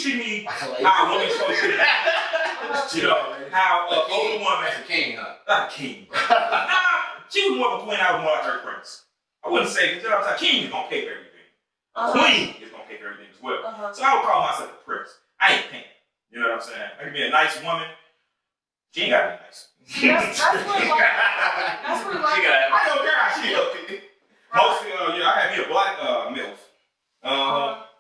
treating me Like a lady. how a woman's supposed to treat. You know, how an older woman. That's a king, huh? Not a king, bro. Nah, she was more of a queen. I was more like her prince. I wouldn't say because a king is gonna pay for everything. Queen is gonna pay for everything as well. So I would call myself a prince. I ain't paying. You know what I'm saying? I can be a nice woman. She ain't gotta be nice. That's where like, I don't care how she look. Mostly, I had me a black MILF.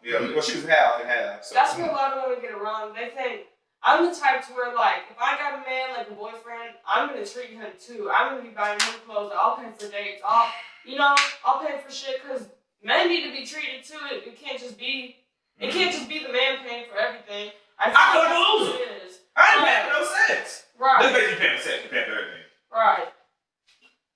Yeah, well, she was half and half. So. that's where a lot of women get around. They think I'm the type to where like if I got a man like a boyfriend, I'm gonna treat him too. I'm gonna be buying him clothes. I'll pay for dates. I'll pay for shit because men need to be treated too. It can't just be the man paying for everything. I feel like a that's loser. what it is. I ain't paying for no sex. Right. That's basically paying for sex. You're paying for everything. Right.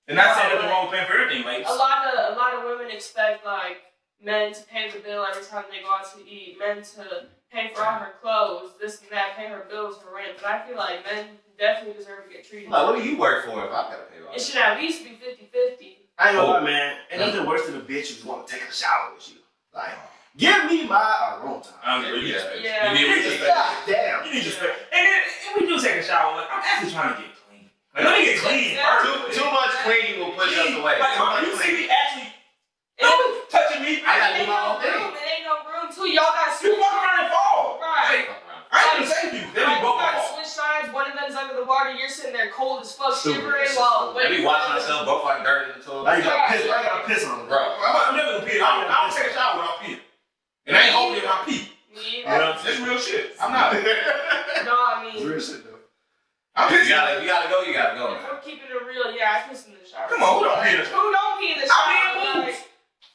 And not saying nothing wrong with paying for everything, ladies. A lot of women expect like men to pay the bill every time they go out to eat, men to pay for all her clothes, this and that, pay her bills, her rent. But I feel like men definitely deserve to get treated. Like, what do you work for if I gotta pay all It that? should at least be 50-50. I ain't gonna lie, man. Ain't nothing worse than a bitch who's gonna take a shower with you. Like, give me my alone time. I don't really respect. Yeah. You need You respect. God damn. You need to respect. And then if we do take a shower, like, I'm actually trying to get clean. Like, let me get clean first. Too much clean will push us away. Like, Too much you see clean. me actually touching me. I gotta It do my own thing. ain't no room too. Y'all got You walk around and fall. Right. I ain't gonna save you. They be Like, you both got fall. switch sides, one of them's under the water, you're sitting there cold as fuck, Stupid. shivering That's while They be watching ourselves both like dirt in the toilet. Now you gotta piss on them. Bro. I'm never gonna pee. I don't take a shower without peeing. And I ain't holding in my pee. Me, You know, that's real shit. I'm not. no, I It's mean, real shit, though. I'm You pissing. gotta go, you gotta go, if man. we're keeping it real, yeah, I piss in the shower. Come on, who don't pee in the shower? Who don't pee in the I shower? pee in pools. Like,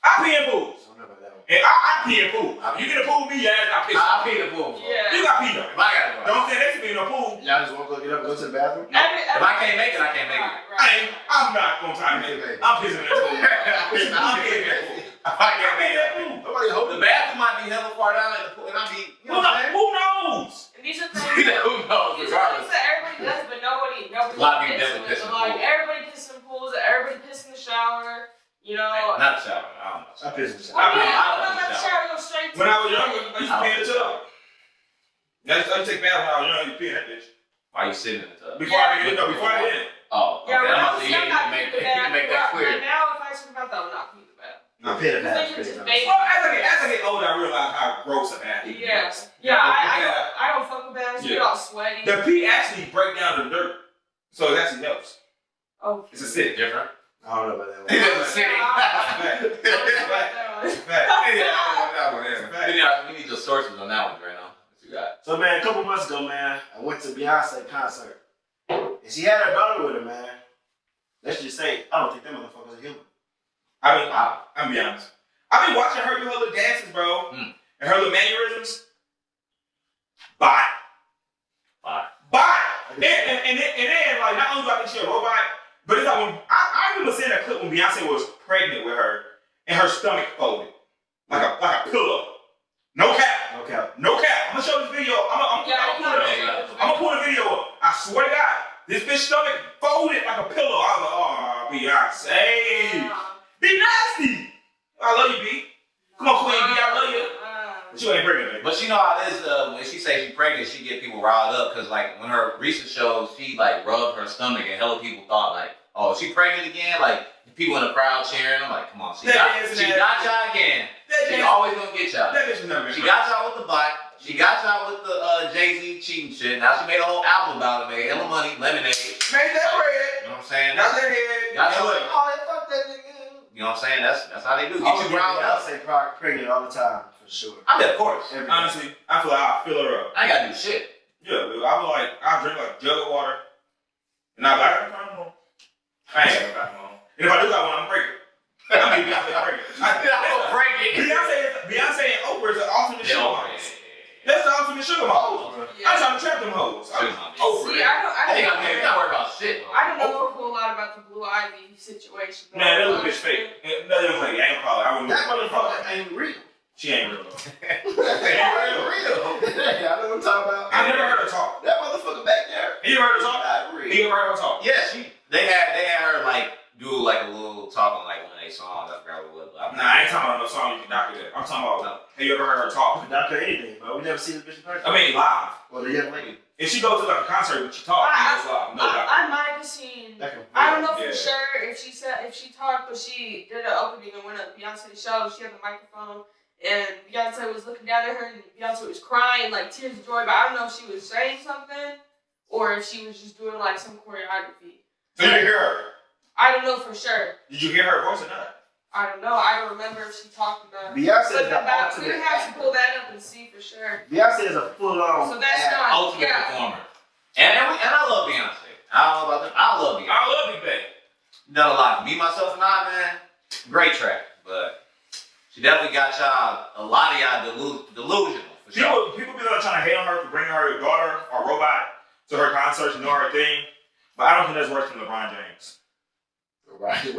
I pee in pools. I don't know about that one. And I pee in pools. You get a pool with me, your ass got pissed. I pee in the pool. Bro. Yeah. You got pee though. If I gotta go. Don't stand next to me in a pool. Y'all just wanna go get up and go to the bathroom? If I can't make it, I can't make it. I'm not gonna try to make it. I'm pissing in that pool. I'm pissing in that pool. If I can't make it. Nobody The holding bathroom might be hella far down in the pool, and I be, you know what I'm saying? Who knows? And these are Who things knows, these are things regardless. that everybody does, but nobody A lot of people definitely piss in the like, pool. everybody piss in pools, everybody piss in the shower, you know. Not the shower, I don't know. I piss in the Well, shower. yeah, I I'm love not the the shower, go straight to When I was younger, I used to pee in the tub. I used to take baths when I was younger. I used to pee in that bitch. Why you sitting in the tub? Before I did it, before I did it. Oh, okay. Yeah, when I'm I about was to young, you I make peed the bath. that But clear. now, if I think about that, I'm not peeing the bath. I pee in the Because then bathroom. you're just pretty bathing. Well, as I get older, I realized how gross a bath is. Yeah. Yeah, I don't fuck with baths. You get all sweaty. The pee actually break down the dirt, so it actually helps. Oh. It's acidic. Different. I don't know about that It one. is a city. It's a fact. It's a fact. Yeah, I don't know that one. Yeah. We need your sources on that one right now. What you got? So, man, a couple months ago, man, I went to Beyonce concert. And she had her daughter with her, man. Let's just say, I don't think them motherfuckers are human. I mean, I'm be honest. I've been watching her do her little dances, bro, and her little mannerisms. Bye. And then, like, not only do I think she's a robot, but it's like when I remember seeing that clip when Beyonce was pregnant with her, and her stomach folded like a pillow. No cap. Okay. No cap. I'm gonna show this video. I'm gonna pull the video up. I swear to God, this bitch stomach folded like a pillow. I was like, oh, Beyonce. Be nasty. I love you, B. Come on, Queen B, I love you. But you ain't pregnant, baby. But you know how it is, when she say she pregnant, she get people riled up, because like when her recent shows, she like rubbed her stomach and hella people thought like, oh, she pregnant again? Like people in the crowd cheering. I'm like, come on, she got y'all again. She always gonna get y'all. That bitch was never been She got y'all with the bike. She got y'all with the Jay-Z cheating shit. Now she made a whole album about it, made hella money, Lemonade. Made that bread. You know what I'm saying? Got that head. Got y'all Yeah, like, oh, fuck that nigga. You know what I'm saying? That's how they do. Get you riled up. Beyonce pregnant all the time, for sure. I mean, of course. Every day. honestly, I feel like I fill her up. I ain't gotta do shit. Yeah, do. I drink like a jug of water, and I got a condom on. I ain't got a condom on. And if I do got one, I'm pregnant. I mean, Beyonce pregnant. I'm breaking. Beyonce and Oprah is the ultimate sugar moms. That's the ultimate sugar moms. I'm trying to trap them hoes. Oprah. See, You're not worried about shit. I don't know a whole lot about the Blue Ivy situation. Man, that little bitch fake. That young lady, I ain't call her. I wouldn't. That motherfucker ain't real. She ain't real though. Real. Yeah, I know what I'm talking about. I never heard her talk. That motherfucker back there. You ever heard her talk? Not real. You ever heard her talk? Yeah, they had her like do like a little talk on like one of their songs. I forgot what it was. Nah, I ain't talking about no song you can doctor that. I'm talking about. Have you ever heard her talk? Not for anything, bro. We never seen this bitch in person. I mean, live. Well, the young lady. If she goes to like a concert and she talks, it's live. No doubt. I might have seen. I don't know for sure if she talked, but she did an opening and went up Beyonce's show. She had the microphone, and Beyonce was looking down at her, and Beyonce was crying like tears of joy. But I don't know if she was saying something or if she was just doing like some choreography. So you didn't hear her? I don't know for sure. Did you hear her voice or not? I don't know. I don't remember if she talked about. Beyonce is But the that, ultimate. we would have to pull that up and see for sure. Beyonce is a full-on. So that's not Ultimate performer. And I love Beyonce. I don't know about them. I love Beyonce. I love you, babe. Done a lot. Me, Myself, and I, man. Great track. But she definitely got y'all, a lot of y'all delusional. For sure. People be trying to hate on her for bringing her daughter or robot to her concerts and know her thing. But I don't think that's worse than LeBron James. Right.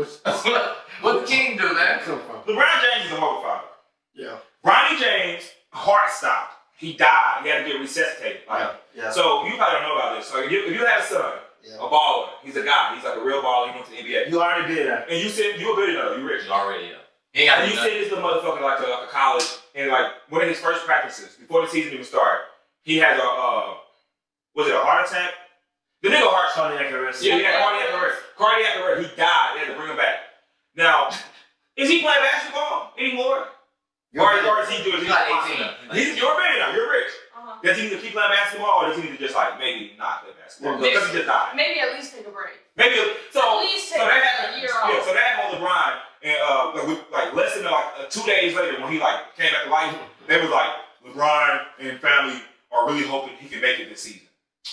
What the king do, man? LeBron James is a horrible father. Yeah. Ronnie James' heart stopped. He died. He had to get resuscitated. Yeah. So you probably don't know about this. So if you had a son, a baller, he's a guy. He's like a real baller. He went to the NBA. You already did that. And you said you a billionaire. You rich. You already, yeah. He ain't got And you sent this little motherfucker like to college, and like one of his first practices before the season even started, he had a was it a heart attack? The nigga heart Cardiac arrest. Yeah, he had cardiac arrest. Cardiac arrest. He died. They had to bring him back. Now, is he playing basketball anymore? Or is he doing? He's like 18. You're a billionaire. You're rich. Does he need to keep playing basketball, or does he need to just like maybe not play basketball because he just died? Maybe at least take a break. Maybe so. At least take a year off. Yeah, so that happened with LeBron, and like less than 2 days later, when he like came back to life, they was like LeBron and family are really hoping he can make it this season.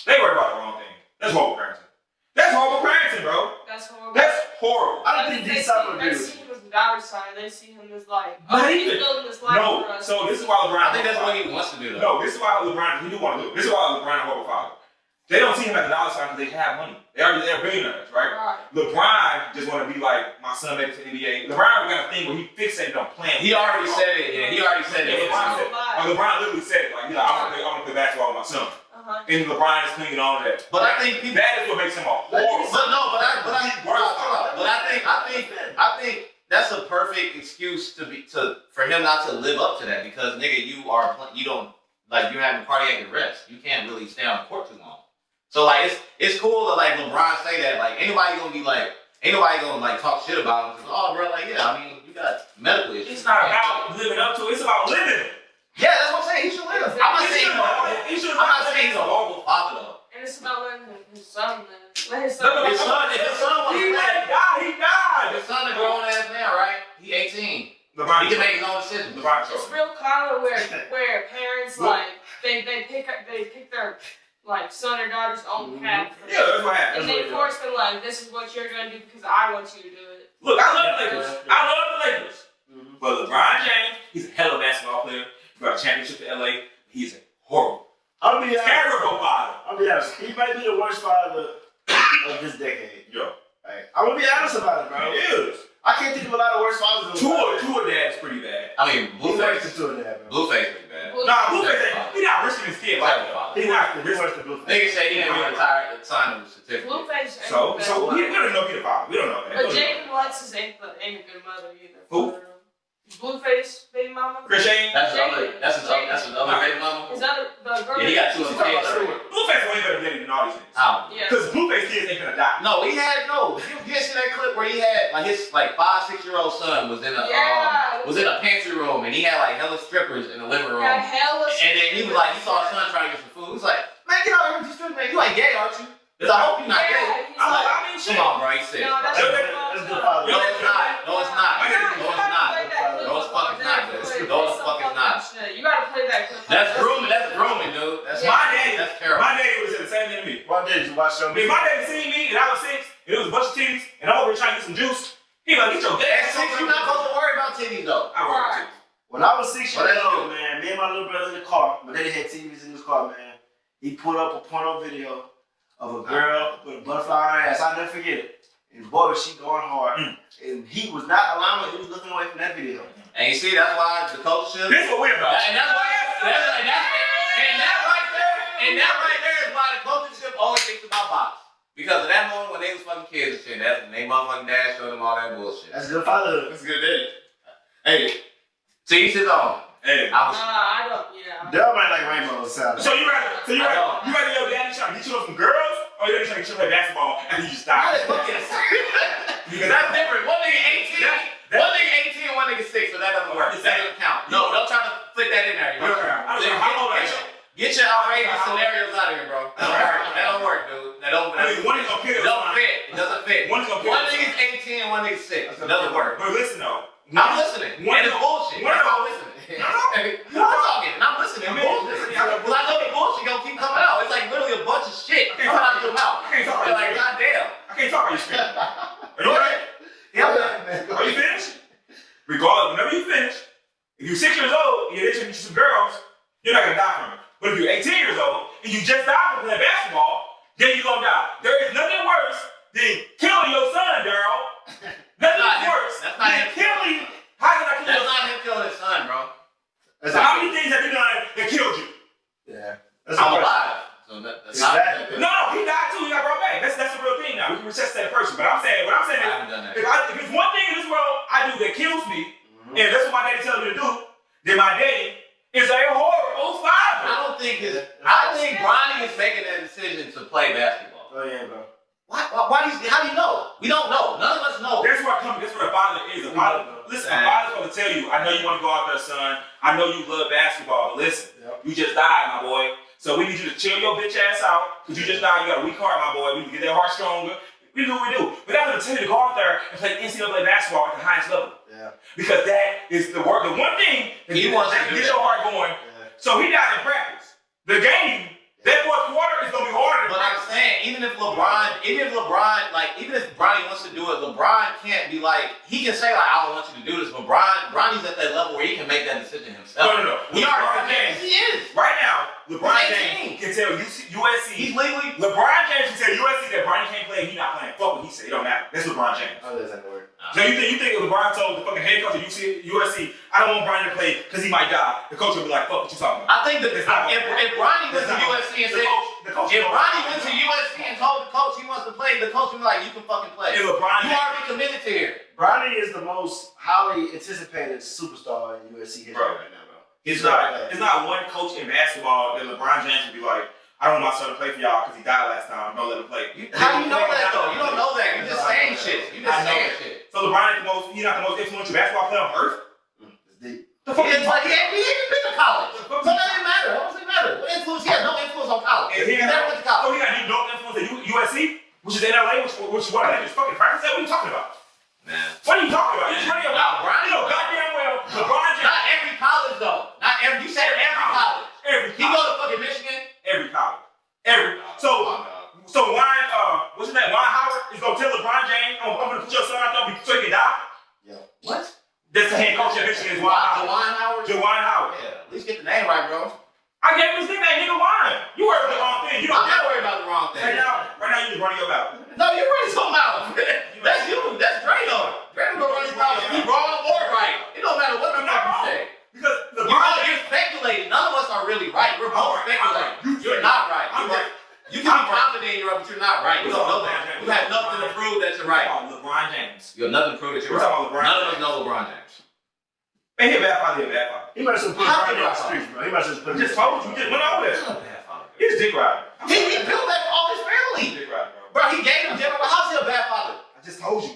They worry about the wrong thing. That's horrible parenting. That's horrible parenting, bro. That's horrible. That's horrible. I don't think these summer They dudes. see him as the dollar sign. They see him as like, Not he's even. building this life No. for us. So this is why LeBron. I think that's what he wants to do, though. No, this is why LeBron. He do want to do it. This is why LeBron a horrible father. They don't see him as a dollar sign because they have money. They're billionaires, right? LeBron just want to be like, my son made it to the NBA. LeBron got a thing where he fixated on playing. He already said it. Yeah, he already said it. LeBron literally said it. Like, I want to play basketball with my son. And LeBron is clinging on to that. But I think people, that is what makes him a horrible. I think that's a perfect excuse for him not to live up to that because nigga, you're having cardiac arrest. You can't really stay on the court too long. So like it's cool to like LeBron say that. Like ain't nobody gonna like talk shit about him. Oh bro, like yeah, I mean you got medical issues. It's not about living up to it, it's about living it. Yeah, that's what I'm saying. He should live. I'm not saying he's a horrible father though. And it's about letting his son live. Let his If his son he died. His son a grown ass man, right? He 18. LeBron, he can make his own decisions. It's real common where parents like they pick their like son or daughter's own path. Yeah, that's what happens. And they force them like, this is what you're gonna do because I want you to do it. Look, I love the Lakers. But LeBron James, he's a hell of a basketball player. He got a championship to LA. He's a horrible, terrible father. I'll be honest. He might be the worst father of this decade. Yo. Right. I'm gonna be honest about it, bro. He is. I can't think of a lot of worse fathers than Tua dad's pretty bad. I mean, Blueface pretty bad. Nah, Blueface, he's not risking his kid like that. He's not risking Blueface. Niggas say he didn't want to sign him a certificate. Blueface So we don't know if he's a father. We don't know that. But Jaden Alexis ain't a good mother either. Who? Blueface baby mama. Chris Shane? That's another baby mama. Is that the girl? Yeah, he got 2 kids. Blueface way better than all these niggas. How? Yeah. Because Blueface kids ain't gonna die. No, he had You didn't see that clip where he had like his 5-6-year-old son was in a pantry room and he had like hella strippers in the living room. Yeah, hella and then he was like, he saw his son trying to get some food. He was like, man, get out of here, man. You ain't gay, aren't you? Because I hope you're not gay. Come on, bro. He's sick. No, that's No, it's not. No, it's not. No, it's fucking not. No, it's fucking not. You gotta play that clip. That's grooming, dude. That's my daddy. That's terrible. My daddy would titties and watch show. If my daddy seen me and I was 6 and it was a bunch of titties and I'm over here trying to get some juice, he like, get your At dad. 6, you're not supposed to worry about titties though. I work with titties. When I was 6 What years that old, man, me and my little brother in the car, my daddy had TVs in his car, man. He put up a porno video of a girl with a butterfly on her ass. I'll never forget it. And boy, was she going hard. And he was not allowing it. He was looking away from that video. And you see, that's why the culture. This is what we're about. And that's why. And that right there is why the culture ship always thinks about box. Because of that moment when they was fucking kids and shit, that's when they motherfucking dad showed them all that bullshit. That's good fatherhood. That's good, daddy. Hey, to each his own. Hey. I don't. Yeah. Dell might like rainbow salad. So you rather your daddy trying to get you up some girls, or you trying to get you play basketball and you just die? That's different. One nigga 18, one nigga 18 and one nigga 6, so that doesn't work. That doesn't count. No, don't try to put that in there. You know? Get your outrageous scenarios out of here, bro. That don't work, dude. That don't. I mean, one is gonna kill. It don't fit. It doesn't fit. One is gonna kill. One nigga's 18 and one nigga's 6. It doesn't work. But listen though. I'm listening. And it's bullshit. One That's is all I'm listening. I'm talking. And I'm listening. I'm bullshit. Because I know the bullshit gonna keep coming out. It's like literally a bunch of shit coming out of your mouth. I can't talk. You're like, goddamn. I can't talk on your screen. Are you ready? Yeah. Are you finished? Regardless, whenever you finish, if you're 6 years old and you're interested in some girls, you're not gonna die from it. But if you're 18 years old and you just died from playing basketball, then you're gonna die. There is nothing worse than killing your son, Daryl. Nothing worse than killing. How did I kill your son? That's not him killing his son, bro. So how many things have you done that killed you? Yeah. I'm alive. So that's not. No, he died too. He got brought back. That's a real thing now. We can resuscitate a person. But what I'm saying I haven't done that. is, if it's one thing in this world I do that kills me, and that's what my daddy tells me to do, then my daddy is a horrible father. I think Bronny is making that decision to play basketball. Oh yeah, bro. Why do you? How do you know? We don't know. None of us know. That's where I come. That's what a father is. A father. Listen, a father's going to tell you, I know you want to go out there, son. I know you love basketball, but listen, you just died, my boy. So we need you to chill your bitch ass out, because you just died. You got a weak heart, my boy. We need to get that heart stronger. We do what we do. But I'm going to tell you to go out there and play NCAA basketball at the highest level. Yeah. Because that is the work. The one thing that He wants to get your heart going. Yeah. So he died in practice. The game, that fourth quarter is going to be harder than But I'm practice. saying, even if Bronny wants to do it, LeBron can't be like, he can say like, I don't want you to do this, but Bronny's at that level where he can make that decision himself. No. He already can. He is. Right now, LeBron He's 18. James can tell USC. He's legally. LeBron James can tell USC that Bronny can't play and he's not playing. Fuck what he said. It don't matter. That's LeBron James. Oh, that's not word. So you think if LeBron told the fucking head coach of USC, I don't want Bronny to play because he might die, the coach would be like, fuck what you talking about. I think that if Bronny went to USC and said, if Bronny went to USC and told the coach he wants to play, the coach would be like, you can fucking play. And LeBron, You already committed to here. Bronny is the most highly anticipated superstar in USC history right now, bro. it's not one coach in basketball that LeBron James would be like, I don't want my son to play for y'all because he died last time. Don't let him play. How do you know that though? You don't know that. You're just saying shit. You're just saying shit. So LeBron is he's not the most influential basketball player on earth? It's deep. The fuck It's like he ain't been to college. So that didn't matter. What does it matter? What influence? He has no influence on college. And He never went to college. So he got no influence at USC, which is in LA, which is what they just fucking practice at? What are you talking about? Man. What are you talking about? You're running Nah, Bronny- you know goddamn well LeBron James. Not every college though. Not every. You said every college. He go to fucking Michigan. Every college. So Wine, what's his name? Wine Howard is gonna tell LeBron James, I'm gonna put your son out there so he can die. Yeah. What? That's the head coach of Michigan is Wine Howard. Jawan Howard. Jawan Howard. Yeah. At least get the name right, bro. I gave him his nickname, nigga Wine. You heard the wrong thing. You don't I'm not worried about the wrong thing. Right now you just running your mouth. No, you're running something out. That's you. That's Drano. Drano gonna run his mouth. If you wrong or right, it don't matter what the fuck you say. Because LeBron You're speculating. None of us are really right. We're both speculating. You're not right. You can be confident you're right, but you're not right. You don't know that. You have nothing to prove that you're right. LeBron James. You have nothing to prove that you're We're right. talking about LeBron None of us know LeBron James. Man, he a bad father, he a bad father. He might as well put Bronny on the streets, bro. He might as well put him. Just told you, just went over there. He's not a bad father. He's a dick rider. He built that for all his family. Dick rider, bro. Bro, he gave him general. How's he a bad father? I just told you.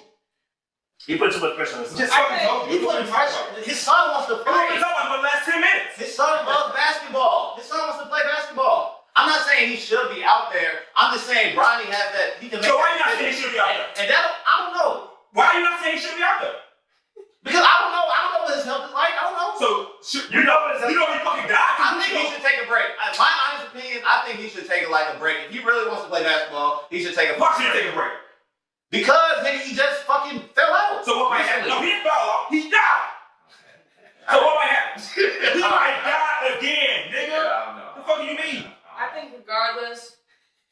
He put too much pressure on his son. Just fucking told He you. put pressure. His son wants to We've been play. talking about for the last 10 minutes. His son loves basketball. His son wants to play basketball. I'm not saying he should be out there. I'm just saying Bronny has that. He can make. So why you not that saying he should be out there? And that I don't know. Why are you not saying he should be out there? Because I don't know. I don't know what his health is like. I don't know. So you know he fucking died. I think he should take a break. My honest opinion, I think he should should take like a break. If he really wants to play basketball, he should take a Why should he take a break? Because nigga, he just fucking fell out. So what might happen? No, he didn't fall off. He died. So what might happen? He might die again, nigga. Yeah, I don't know. The fuck do you mean? I think regardless,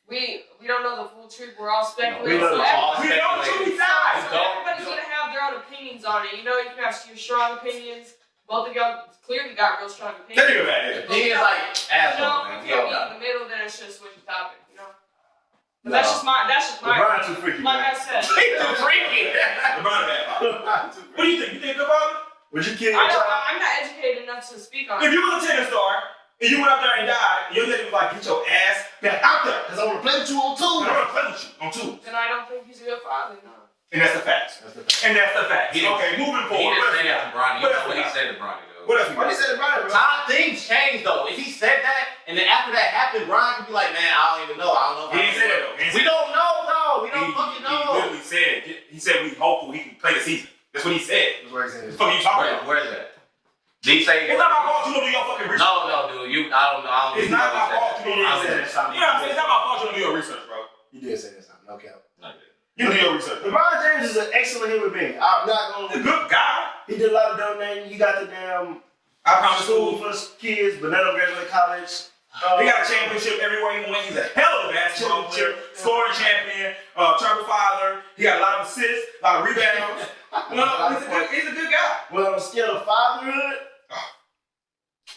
we don't know the full truth. We're all speculating. We know the all We know the truth. He died. So everybody's gonna have their own opinions on it. You know, you can have your strong opinions. Both of y'all clearly got real strong That opinions. nigga bad. He is like You asshole, know, man. if We you all meet got in the middle, then it's just switch the topic. You know. But No. that's just my LeBron too freaky, like man. I said. Too freaky. LeBron a bad father. What do you think? You think about it? Would you kill your child? I'm not educated enough to speak on If it. you was a tennis star and you went out there and died, your daddy was like, get your ass back out there. Because I want to play with you on I'm two. gonna play with you on two. Then I don't think he's a good father. No. And that's the facts. And that's the facts. He didn't- Okay, moving He forward. didn't say that to Bronny. You What know else what we he got? said to Bronny, though. What else we What got? he said about it, bro? Time things change though. If he said that, and then after that happened, Brian could be like, "Man, I don't even know. I don't know." If He I ain't can said do that it." though. He ain't We said don't know though. We that. don't fucking He know. literally said, he said we hopeful he can play the season. That's what he said. That's what he What said. the fuck are you talking about? Where's that? Did he say? It's not my fault you don't do your fucking research. No, dude. I don't know. It's not my fault He you did don't do say your that research. something. You know what I'm saying? It's not my fault you don't do your research, bro. He did say that something. No cap. You do your research. LeBron James is an excellent human being. I'm not He's a gonna. good guy. He did a lot of donating. He got the damn I promise school you. for his kids, but none of them graduated college. He got a championship everywhere he went. He's a hell of a basketball player, scoring champion, triple father. He got a lot of assists, a lot of rebounds. No, he's a good guy. Well, on the scale of fatherhood,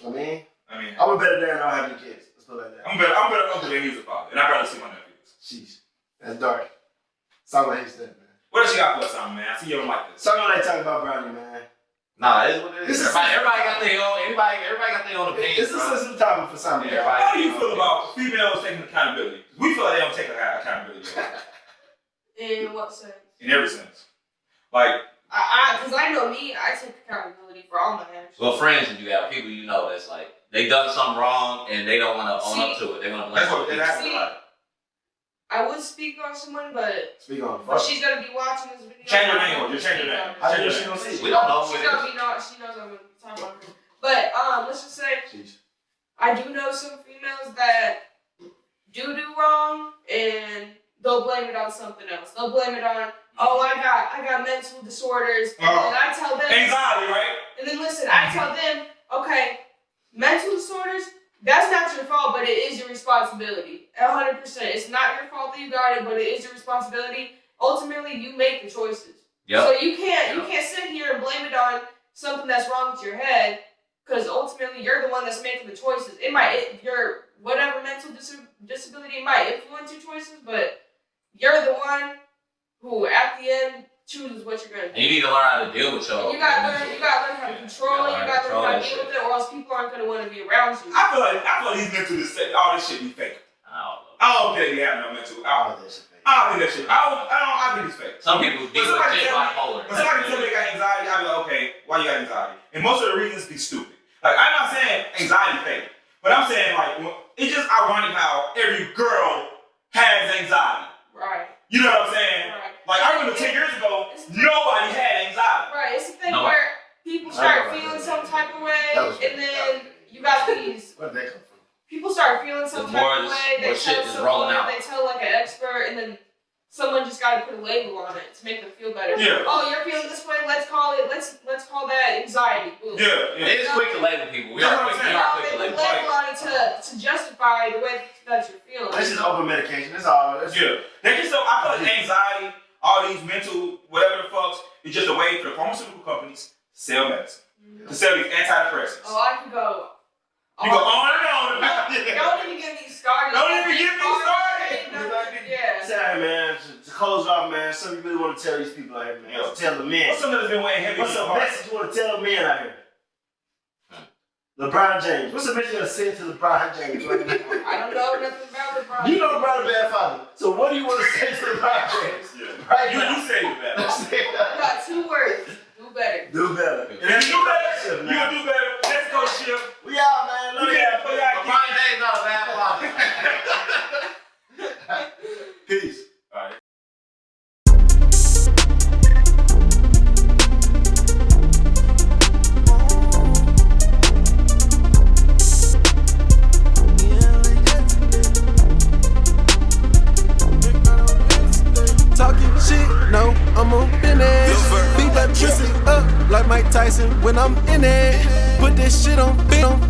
I mean, I mean, I'm a better dad than I don't have any kids. Let's put it like that. I'm better uncle than he's a father, and I barely see my nephews. Sheesh. That's dark. Simon hates that, man. What else you got for us, Simon, man? I see you don't like this. Simon like talking about Brownie, man. Nah, it's what it This is. is- Everybody got their own. Everybody got their own opinion. It's a sensitive topic for Simon. Yeah, How do you feel about females taking accountability? We feel like they don't take accountability In what sense? in every sense. Like, Because I know me, I take accountability for all my actions. Well, friends that you have, people you know that's like they done something wrong and they don't want to own up to it. They want to blame that's what other it people. happens a lot. I would speak on someone, but Speak on but fuck. she's gonna be watching this video. Change your name, or just change your name. How do you know she don't see We it? don't know who She's it gonna is. be not. She knows I'm gonna be talking about her. But let's just say Sheesh. I do know some females that do wrong and they'll blame it on something else. They'll blame it on, oh, I got mental disorders, and then I tell them, Anxiety, right? and then listen, I tell them, okay, mental disorders, that's not your fault, but it is your responsibility. 100%. It's not your fault that you got it, but it is your responsibility. Ultimately, you make the choices. Yep. So you can't sit here and blame it on something that's wrong with your head, because ultimately you're the one that's making the choices. Your whatever mental disability might influence your choices, but you're the one who at the end chooses what you're gonna do. And you need to learn how to deal with your. And you gotta learn how to control it. You gotta learn how to deal with it, or else people aren't gonna want to be around you. I feel like these mental all this shit be fake. I don't think they have no mental. I don't think that shit. I think it's fake. Some people be When somebody legit tell me- bipolar. When somebody tell me they got anxiety, I be like, okay, why you got anxiety? And most of the reasons be stupid. Like, I'm not saying anxiety fake, but I'm saying like it's just ironic how every girl has anxiety. Right. You know what I'm saying? Right. Like I remember 10 years ago, nobody had anxiety. Right. It's the thing No. where people start feeling some type of way, and then you got these. Where did that come from? People start feeling some The type of more way. They more shit tell is rolling someone, out. they tell like an expert, and then someone just got to put a label on it to make them feel better. Yeah. Oh, you're feeling this way. Let's call that anxiety. Boom. Yeah. It is quick to label people. We are quick. We are quick to They label put a people. label on it to justify the way that you're feeling. This is over medication. That's all. That's Yeah. They just I feel like anxiety, all these mental, whatever the fucks, is just a way for the pharmaceutical companies to sell medicine. To sell these antidepressants. Oh, I could go. You go on and on about it. Don't even get me started. Don't even get me started. Yeah. Sorry, man. To close off, man, something you really want to tell these people out here, man. Yeah. Tell the men. What's something that's been weighing heavy What's on the your heart? message you want to tell the men out here? LeBron James. What's the message you want to send to LeBron James right now? I don't know nothing about LeBron. You know LeBron a bad father. So what do you want to say to LeBron James? Yeah. Right You now. say it better. Let's say I that. got 2 words. Do better. Do better. And if you do better, you gonna do better. Let's go, Chip. We out, man. Love We you. out, we out. LeBron James not a bad father. Peace. Yeah, like that. flexing when I'm in it. Put this shit on film.